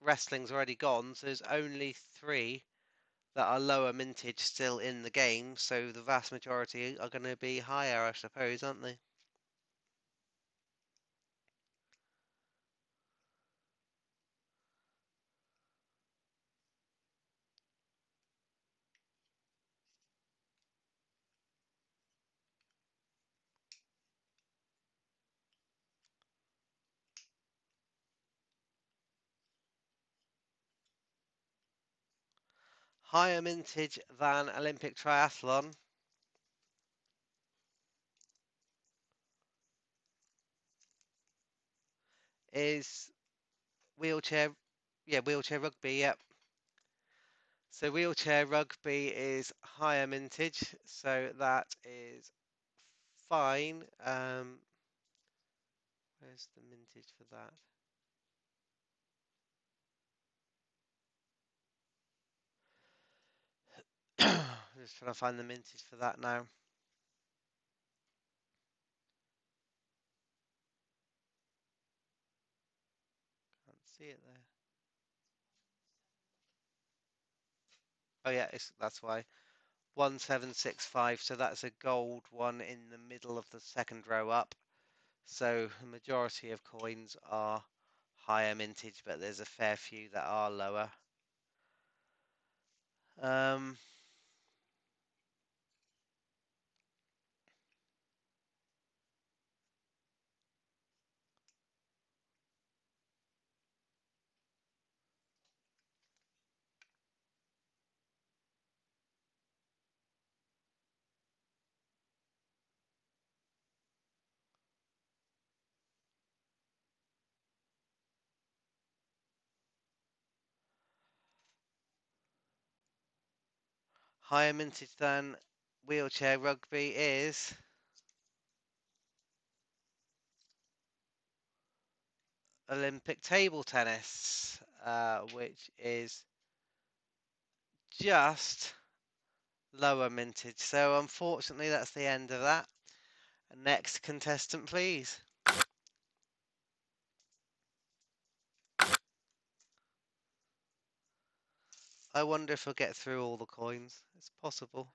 wrestling's already gone, so there's only three that are lower mintage still in the game, so the vast majority are going to be higher, I suppose, aren't they? Higher mintage than Olympic triathlon is wheelchair, yeah, wheelchair rugby, yep. So wheelchair rugby is higher mintage, so that is fine. Where's the mintage for that? Just trying to find the mintage for that now. Can't see it there. Oh yeah, that's why. 1765, so that's a gold one in the middle of the second row up. So the majority of coins are higher mintage, but there's a fair few that are lower. Higher mintage than wheelchair rugby is Olympic table tennis, which is just lower mintage. So unfortunately, that's the end of that. Next contestant, please. I wonder if we'll get through all the coins. It's possible.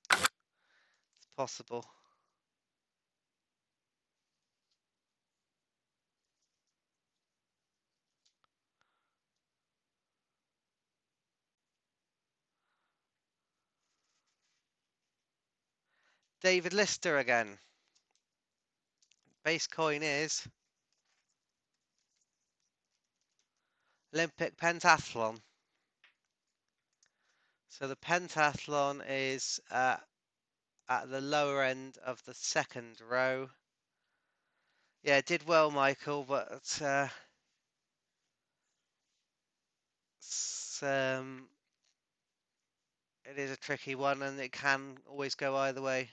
It's possible. David Lister again. Base coin is Olympic pentathlon. So the pentathlon is at the lower end of the second row. Yeah, did well, Michael, but it is a tricky one, and it can always go either way.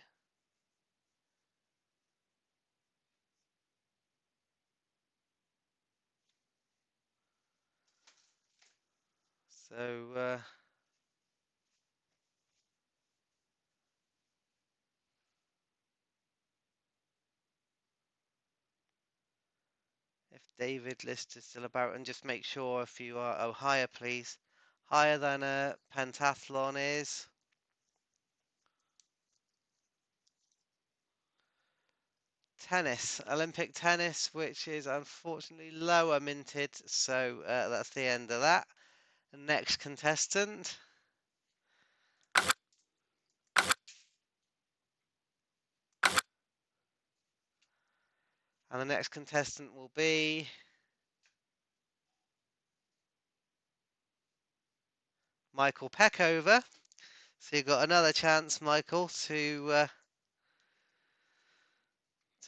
So if David List is still about, and just make sure if you are, oh, higher, please. Higher than a pentathlon is tennis, Olympic tennis, which is unfortunately lower minted. So that's the end of that. The next contestant. And the next contestant will be Michael Peckover. So you've got another chance, Michael, to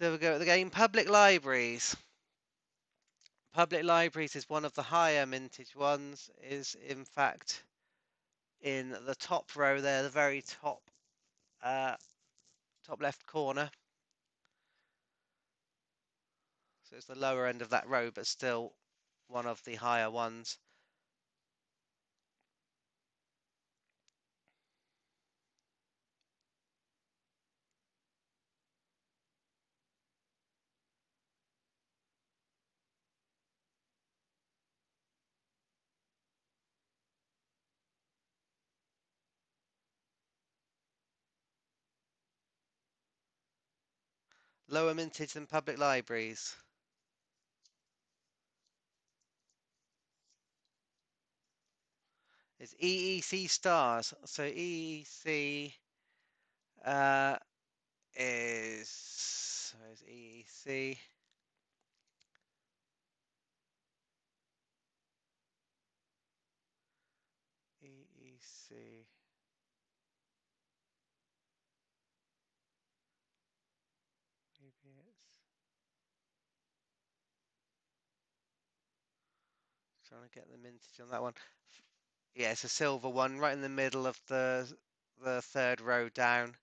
have a go at the game. Public libraries. Public libraries is one of the higher mintage ones, is in fact in the top row there, the very top top left corner. So it's the lower end of that row, but still one of the higher ones. Lower mintage than public libraries. It's EEC stars. So EEC where's EEC? EEC. Maybe it's trying to get the mintage on that one. Yeah, it's a silver one right in the middle of the third row down.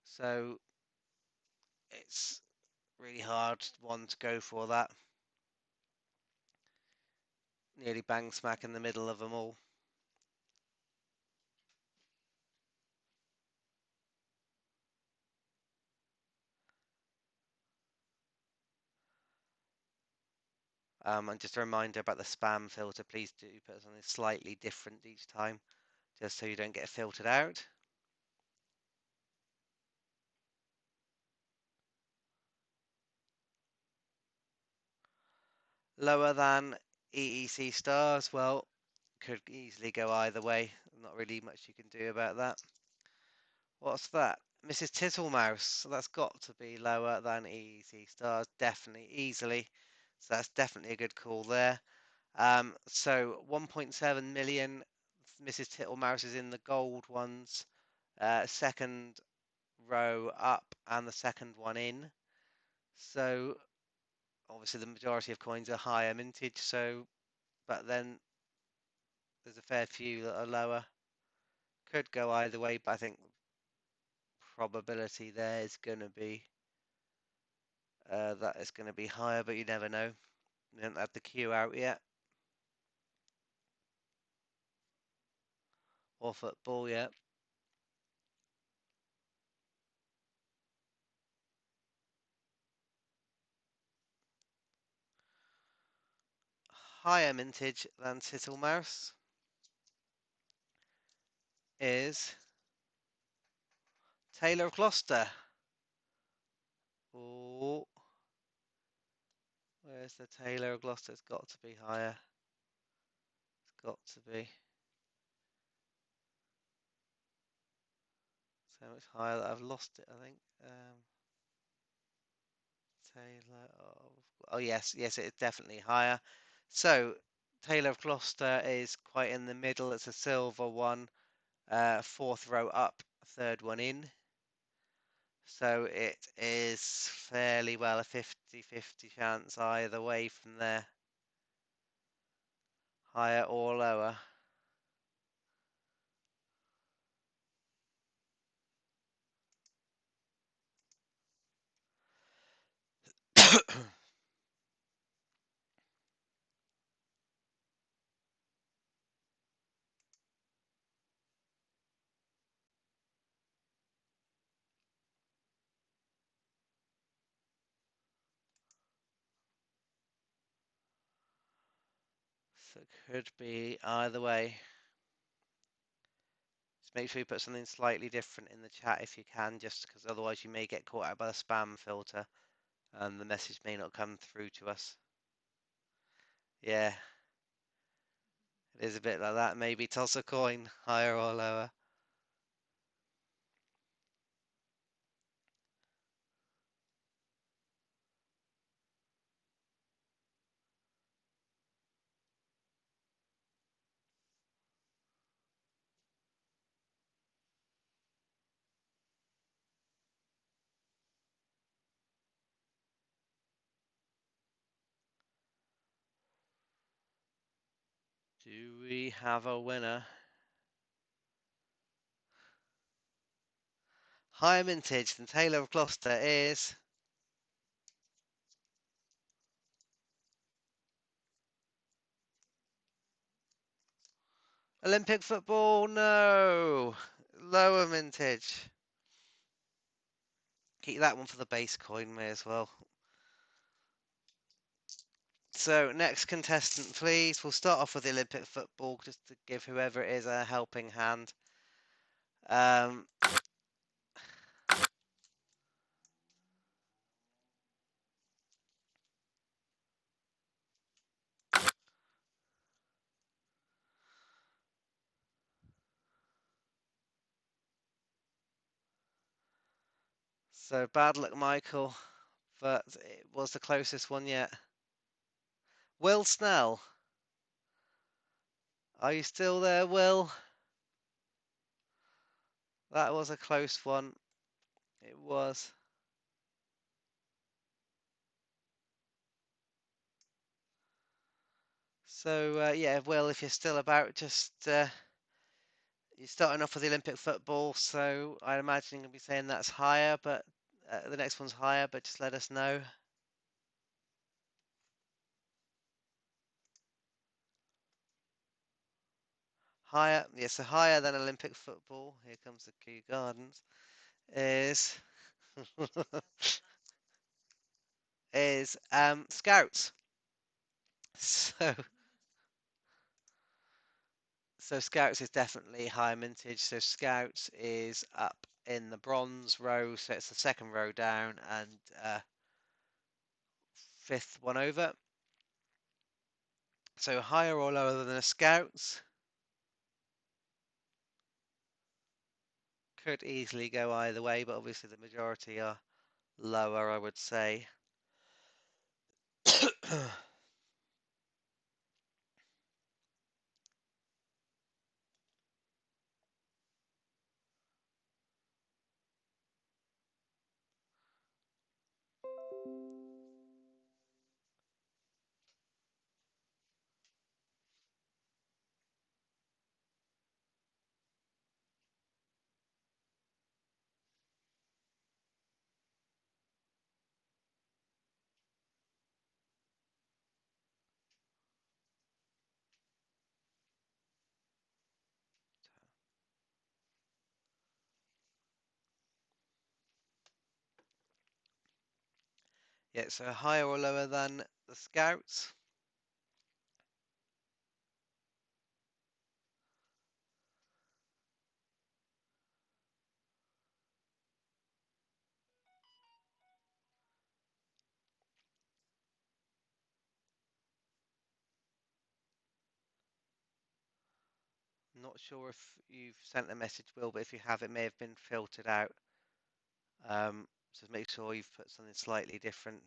So it's really hard one to go for that. Nearly bang smack in the middle of them all. And just a reminder about the spam filter, please do put something slightly different each time, just so you don't get filtered out. Lower than EEC stars, well, could easily go either way. Not really much you can do about that. What's that? Mrs. Tittlemouse. So that's got to be lower than EEC stars, definitely, easily. So that's definitely a good call there. So 1.7 million. Mrs. Tittlemouse is in the gold ones, second row up and the second one in. So obviously the majority of coins are higher mintage. So, but then there's a fair few that are lower. Could go either way, but I think probability there is going to be that is going to be higher, but you never know. We haven't had the queue out yet, or football yet. Higher mintage than Tittlemouse is Taylor of Gloucester. Oh, where's the Taylor of Gloucester? It's got to be higher. It's got to be. So much higher that I've lost it, I think. Taylor of... Oh, yes, yes, it's definitely higher. So, Taylor of Gloucester is quite in the middle. It's a silver one, fourth row up, third one in. So it is fairly well a 50-50 chance either way from there, higher or lower. So it could be either way. Just make sure you put something slightly different in the chat if you can, just because otherwise you may get caught out by the spam filter and the message may not come through to us. Yeah, it is a bit like that. Maybe toss a coin, higher or lower. Do we have a winner? Higher mintage than Taylor of Gloucester is Olympic football. No, lower mintage. Keep that one for the base coin, may as well. So, next contestant, please. We'll start off with the Olympic football, just to give whoever it is a helping hand. Um, so, bad luck, Michael, but it was the closest one yet. Will Snell, are you still there, Will? That was a close one. It was. So, yeah, Will, if you're still about, just you're starting off with the Olympic football, so I imagine you're going to be saying that's higher, but the next one's higher, but just let us know. Higher, yes, so higher than Olympic football. Here comes the Kew Gardens. Is is Scouts. So so Scouts is definitely higher mintage. So Scouts is up in the bronze row, so it's the second row down and fifth one over. So higher or lower than the Scouts. Could easily go either way, but obviously the majority are lower, I would say. Yeah, so higher or lower than the Scouts. Not sure if you've sent a message, Will, but if you have, it may have been filtered out. So make sure you've put something slightly different.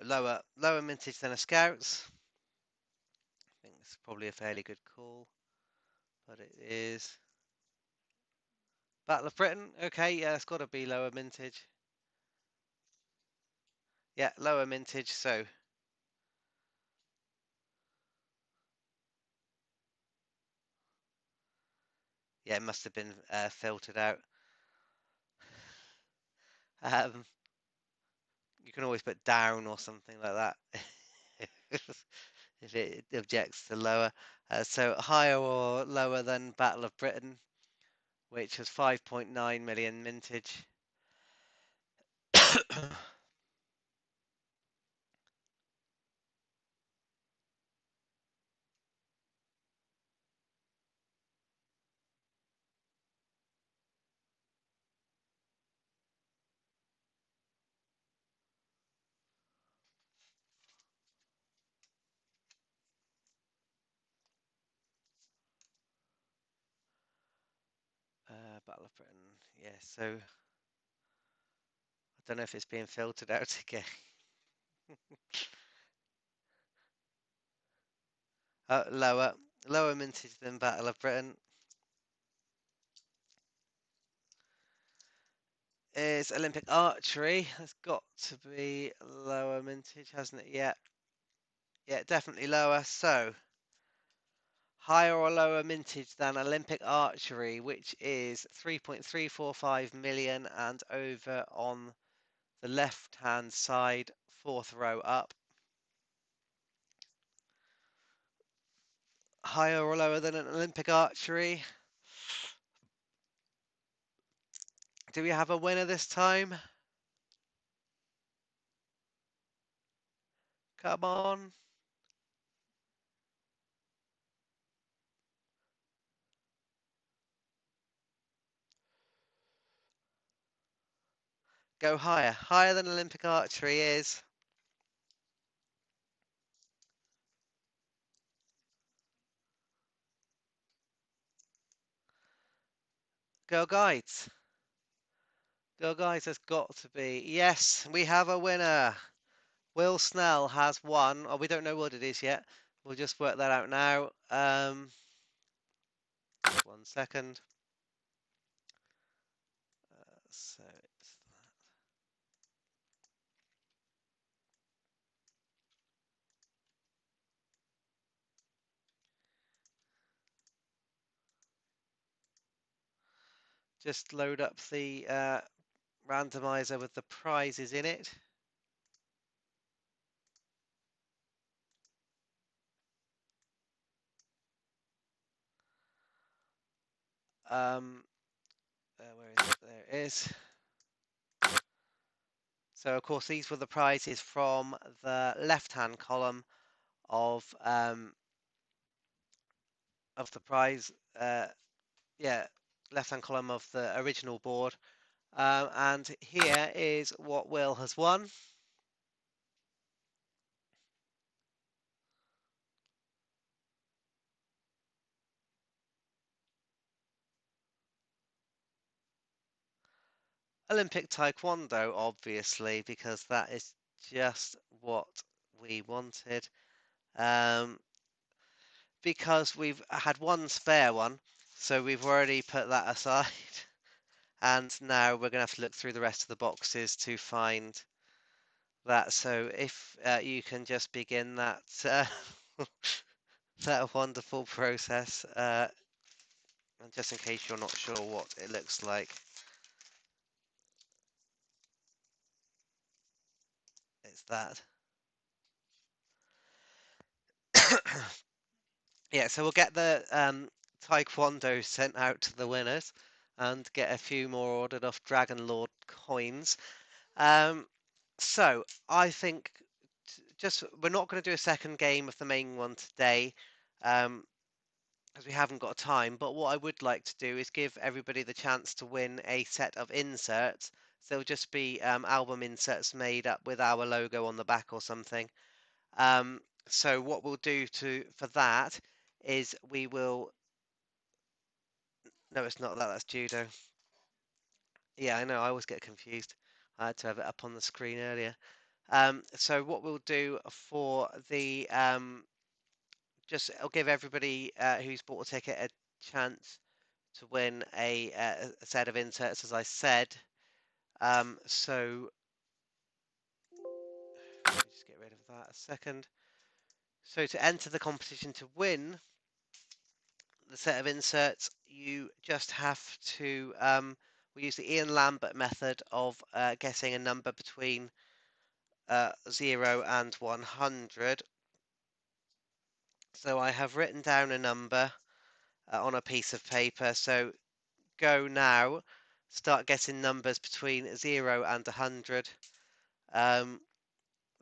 Lower mintage than a Scouts. I think it's probably a fairly good call, but it is Battle of Britain. Okay, yeah, it's got to be lower mintage. Yeah, lower mintage. So yeah, it must have been filtered out. Um, you can always put down or something like that if it objects to lower. So higher or lower than Battle of Britain, which was 5.9 million mintage. Battle of Britain. Yeah, so I don't know if it's being filtered out again. Lower mintage than Battle of Britain is Olympic archery. It's got to be lower mintage, hasn't it? Yeah, definitely lower. So higher or lower mintage than Olympic archery, which is 3.345 million and over on the left-hand side, fourth row up. Higher or lower than an Olympic archery? Do we have a winner this time? Come on. Go higher. Higher than Olympic archery is. Girl Guides. Girl Guides has got to be. Yes, we have a winner. Will Snell has won. Oh, we don't know what it is yet. We'll just work that out now. 1 second. So it's just load up the randomizer with the prizes in it. Where is it? There it is. So of course these were the prizes from the left-hand column of the prize. Yeah, left-hand column of the original board. And here is what Will has won. Olympic Taekwondo, obviously, because that is just what we wanted. Because we've had one spare one, so we've already put that aside. And now we're going to have to look through the rest of the boxes to find that. So if you can just begin that that wonderful process, and just in case you're not sure what it looks like, it's that. Yeah, so we'll get the Taekwondo sent out to the winners. and get a few more ordered off Dragon Lord coins. Um, so I think just we're not going to do a second game of the main one today, because we haven't got time. But what I would like to do is give everybody the chance to win a set of inserts. So they'll just be album inserts made up with our logo on the back or something. So what we'll do for that is we will. No, it's not that. That's judo. Yeah, I know. I always get confused. I had to have it up on the screen earlier. So what we'll do for the just I'll give everybody who's bought a ticket a chance to win a set of inserts, as I said. So let me just get rid of that a second. So to enter the competition to win the set of inserts, you just have to we use the Ian Lambert method of guessing a number between 0 and 100. So I have written down a number on a piece of paper. So go now. Start guessing numbers between 0 and 100.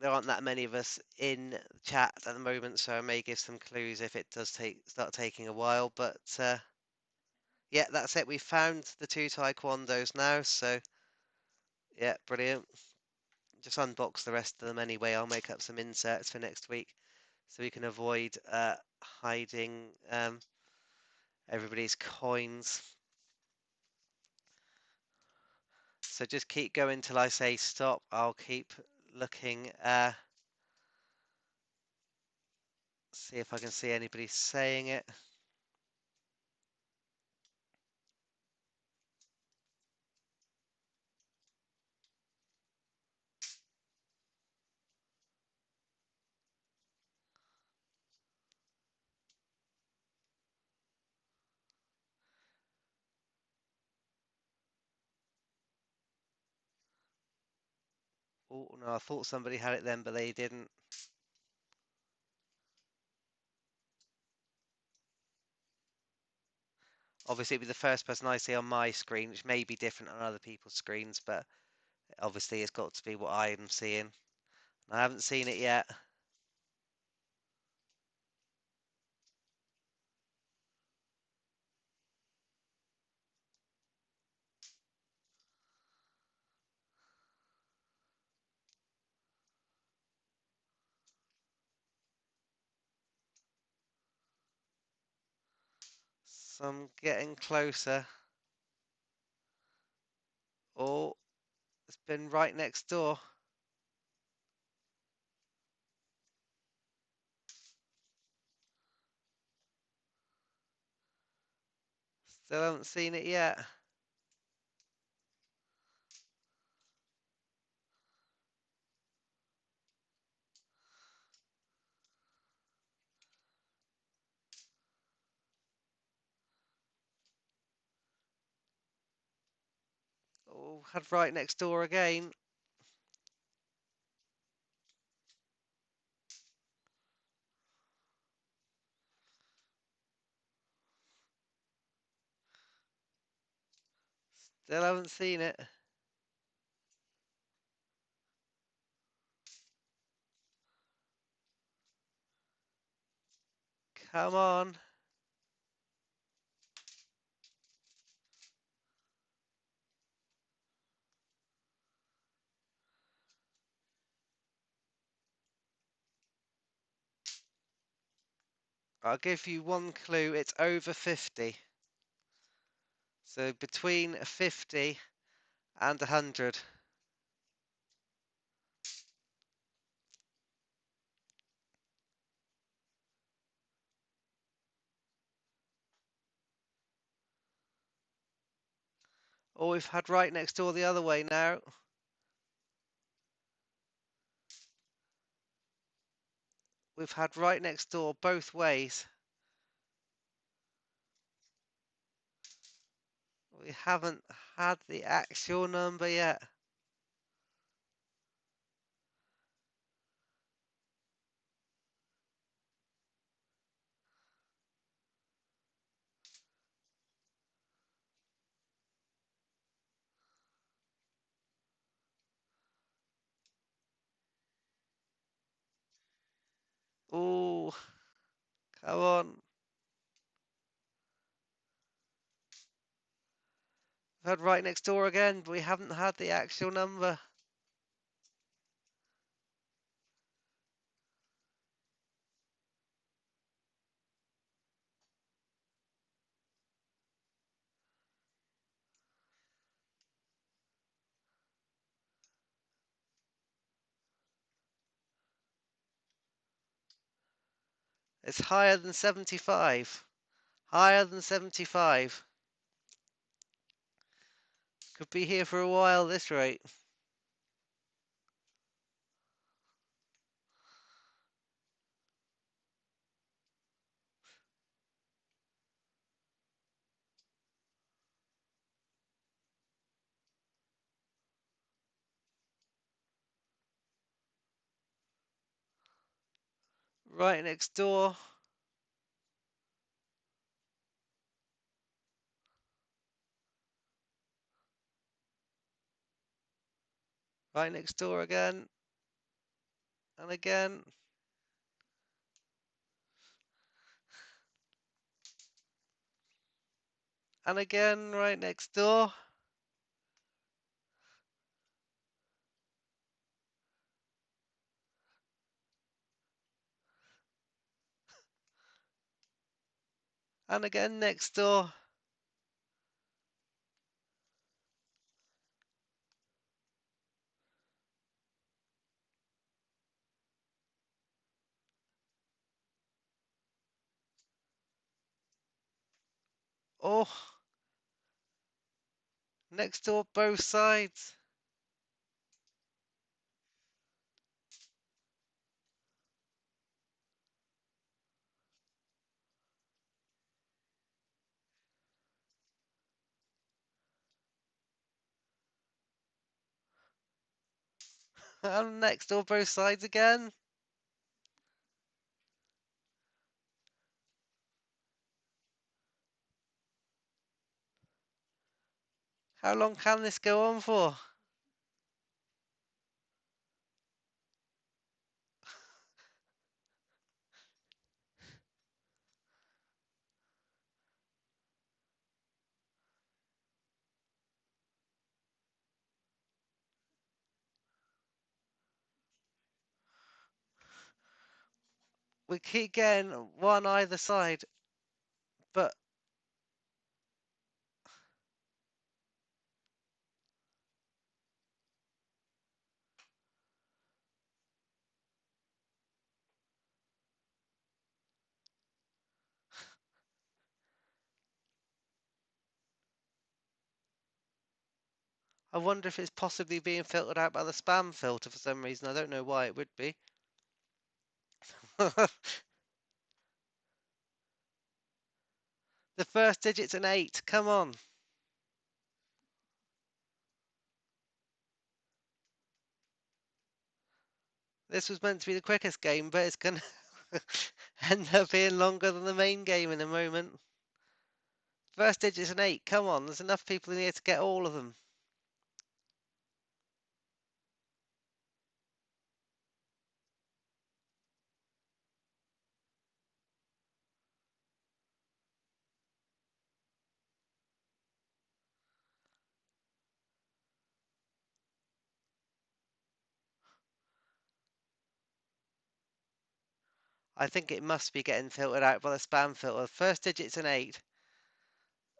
There aren't that many of us in the chat at the moment, so I may give some clues if it does start taking a while. But yeah, that's it. We found the two taekwondos now, so yeah, brilliant. Just unbox the rest of them anyway. I'll make up some inserts for next week so we can avoid hiding everybody's coins. So just keep going till I say stop. I'll keep looking, see if I can see anybody saying it. Oh, no, I thought somebody had it then, but they didn't. Obviously, it'll be the first person I see on my screen, which may be different on other people's screens, but obviously it's got to be what I am seeing. I haven't seen it yet. So I'm getting closer. Oh, it's been right next door. Still haven't seen it yet. Oh, had right next door again. Still haven't seen it. Come on. I'll give you one clue. It's over 50. So between 50 and 100. Oh, we've had right next door the other way now. We've had right next door both ways. We haven't had the actual number yet. Come on. We've had right next door again, but we haven't had the actual number. It's higher than 75. Higher than 75. Could be here for a while, this rate. Right next door. Right next door again. And again. And again, right next door. And again next door. Oh, next door both sides. And next door both sides again. How long can this go on for? We keep getting one either side, but I wonder if it's possibly being filtered out by the spam filter for some reason. I don't know why it would be. The first digit's an 8. Come on. This was meant to be the quickest game, but it's going to end up being longer than the main game in a moment. First digit's an 8. Come on, there's enough people in here to get all of them. I think it must be getting filtered out by the spam filter. First digit's an 8.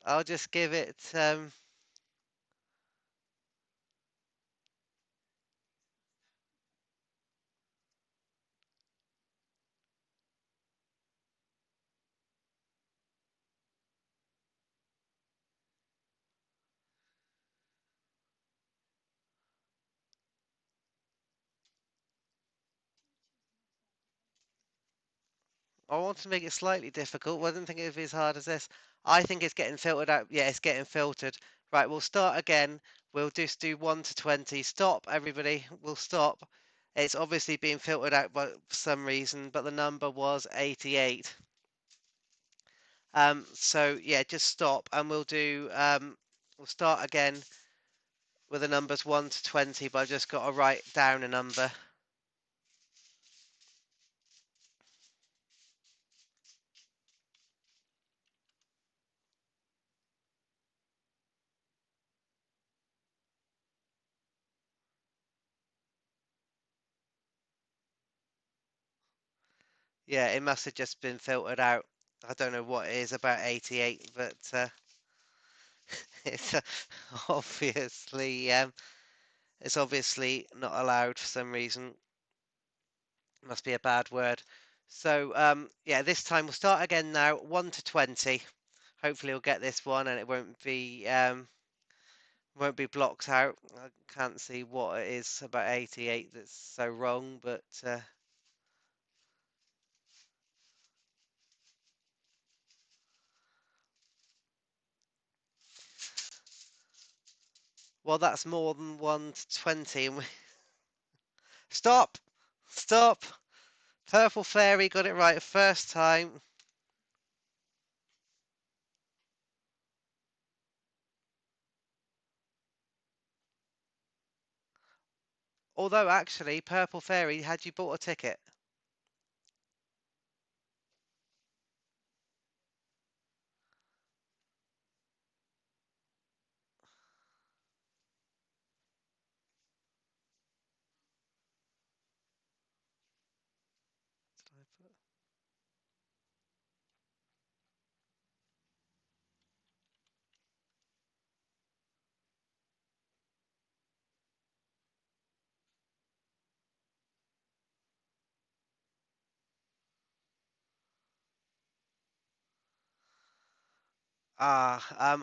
I'll just give it. I want to make it slightly difficult. I don't think it'll be as hard as this. I think it's getting filtered out. Yeah, it's getting filtered. Right, we'll start again. We'll just do 1 to 20. Stop, everybody. We'll stop. It's obviously being filtered out by some reason, but the number was 88. So yeah, just stop, and we'll start again with the numbers 1 to 20. But I've just got to write down a number. Yeah, it must have just been filtered out. I don't know what it is about 88, but it's obviously it's obviously not allowed for some reason. Must be a bad word. So yeah, this time we'll start again now, 1 to 20. Hopefully we'll get this one and it won't be blocked out. I can't see what it is about 88 that's so wrong, but well, that's more than 1 to 20. And we... Stop! Stop! Purple Fairy got it right first time. Although actually, Purple Fairy, had you bought a ticket?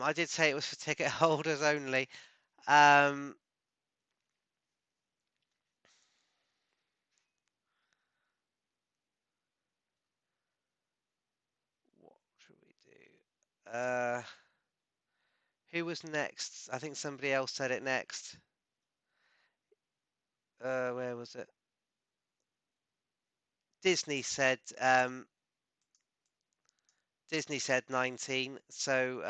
I did say it was for ticket holders only. Um, what should we do? Who was next? I think somebody else said it next. Where was it? Disney said Disney said 19, so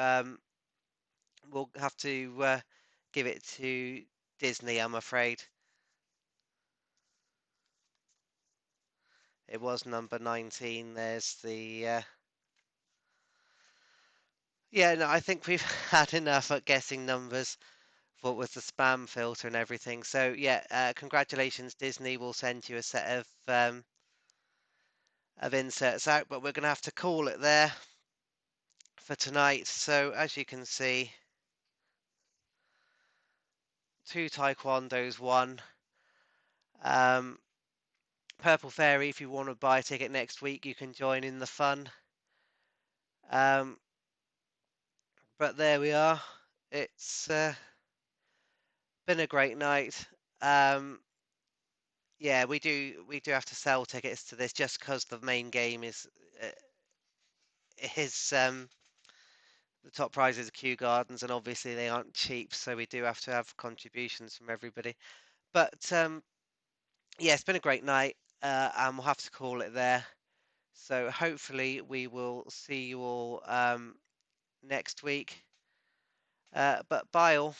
we'll have to give it to Disney, I'm afraid. It was number 19. There's the yeah, no, I think we've had enough at guessing numbers. What with the spam filter and everything. So yeah, congratulations, Disney. We'll send you a set of inserts out, but we're going to have to call it there for tonight. So as you can see, two taekwondos, one. Um, Purple Fairy, if you want to buy a ticket next week, you can join in the fun. Um, but there we are. It's been a great night. Um, yeah, we do have to sell tickets to this just because the main game uh, is the top prize is Kew Gardens, and obviously they aren't cheap, so we do have to have contributions from everybody. But yeah, it's been a great night, and we'll have to call it there. So hopefully we will see you all next week. But bye all.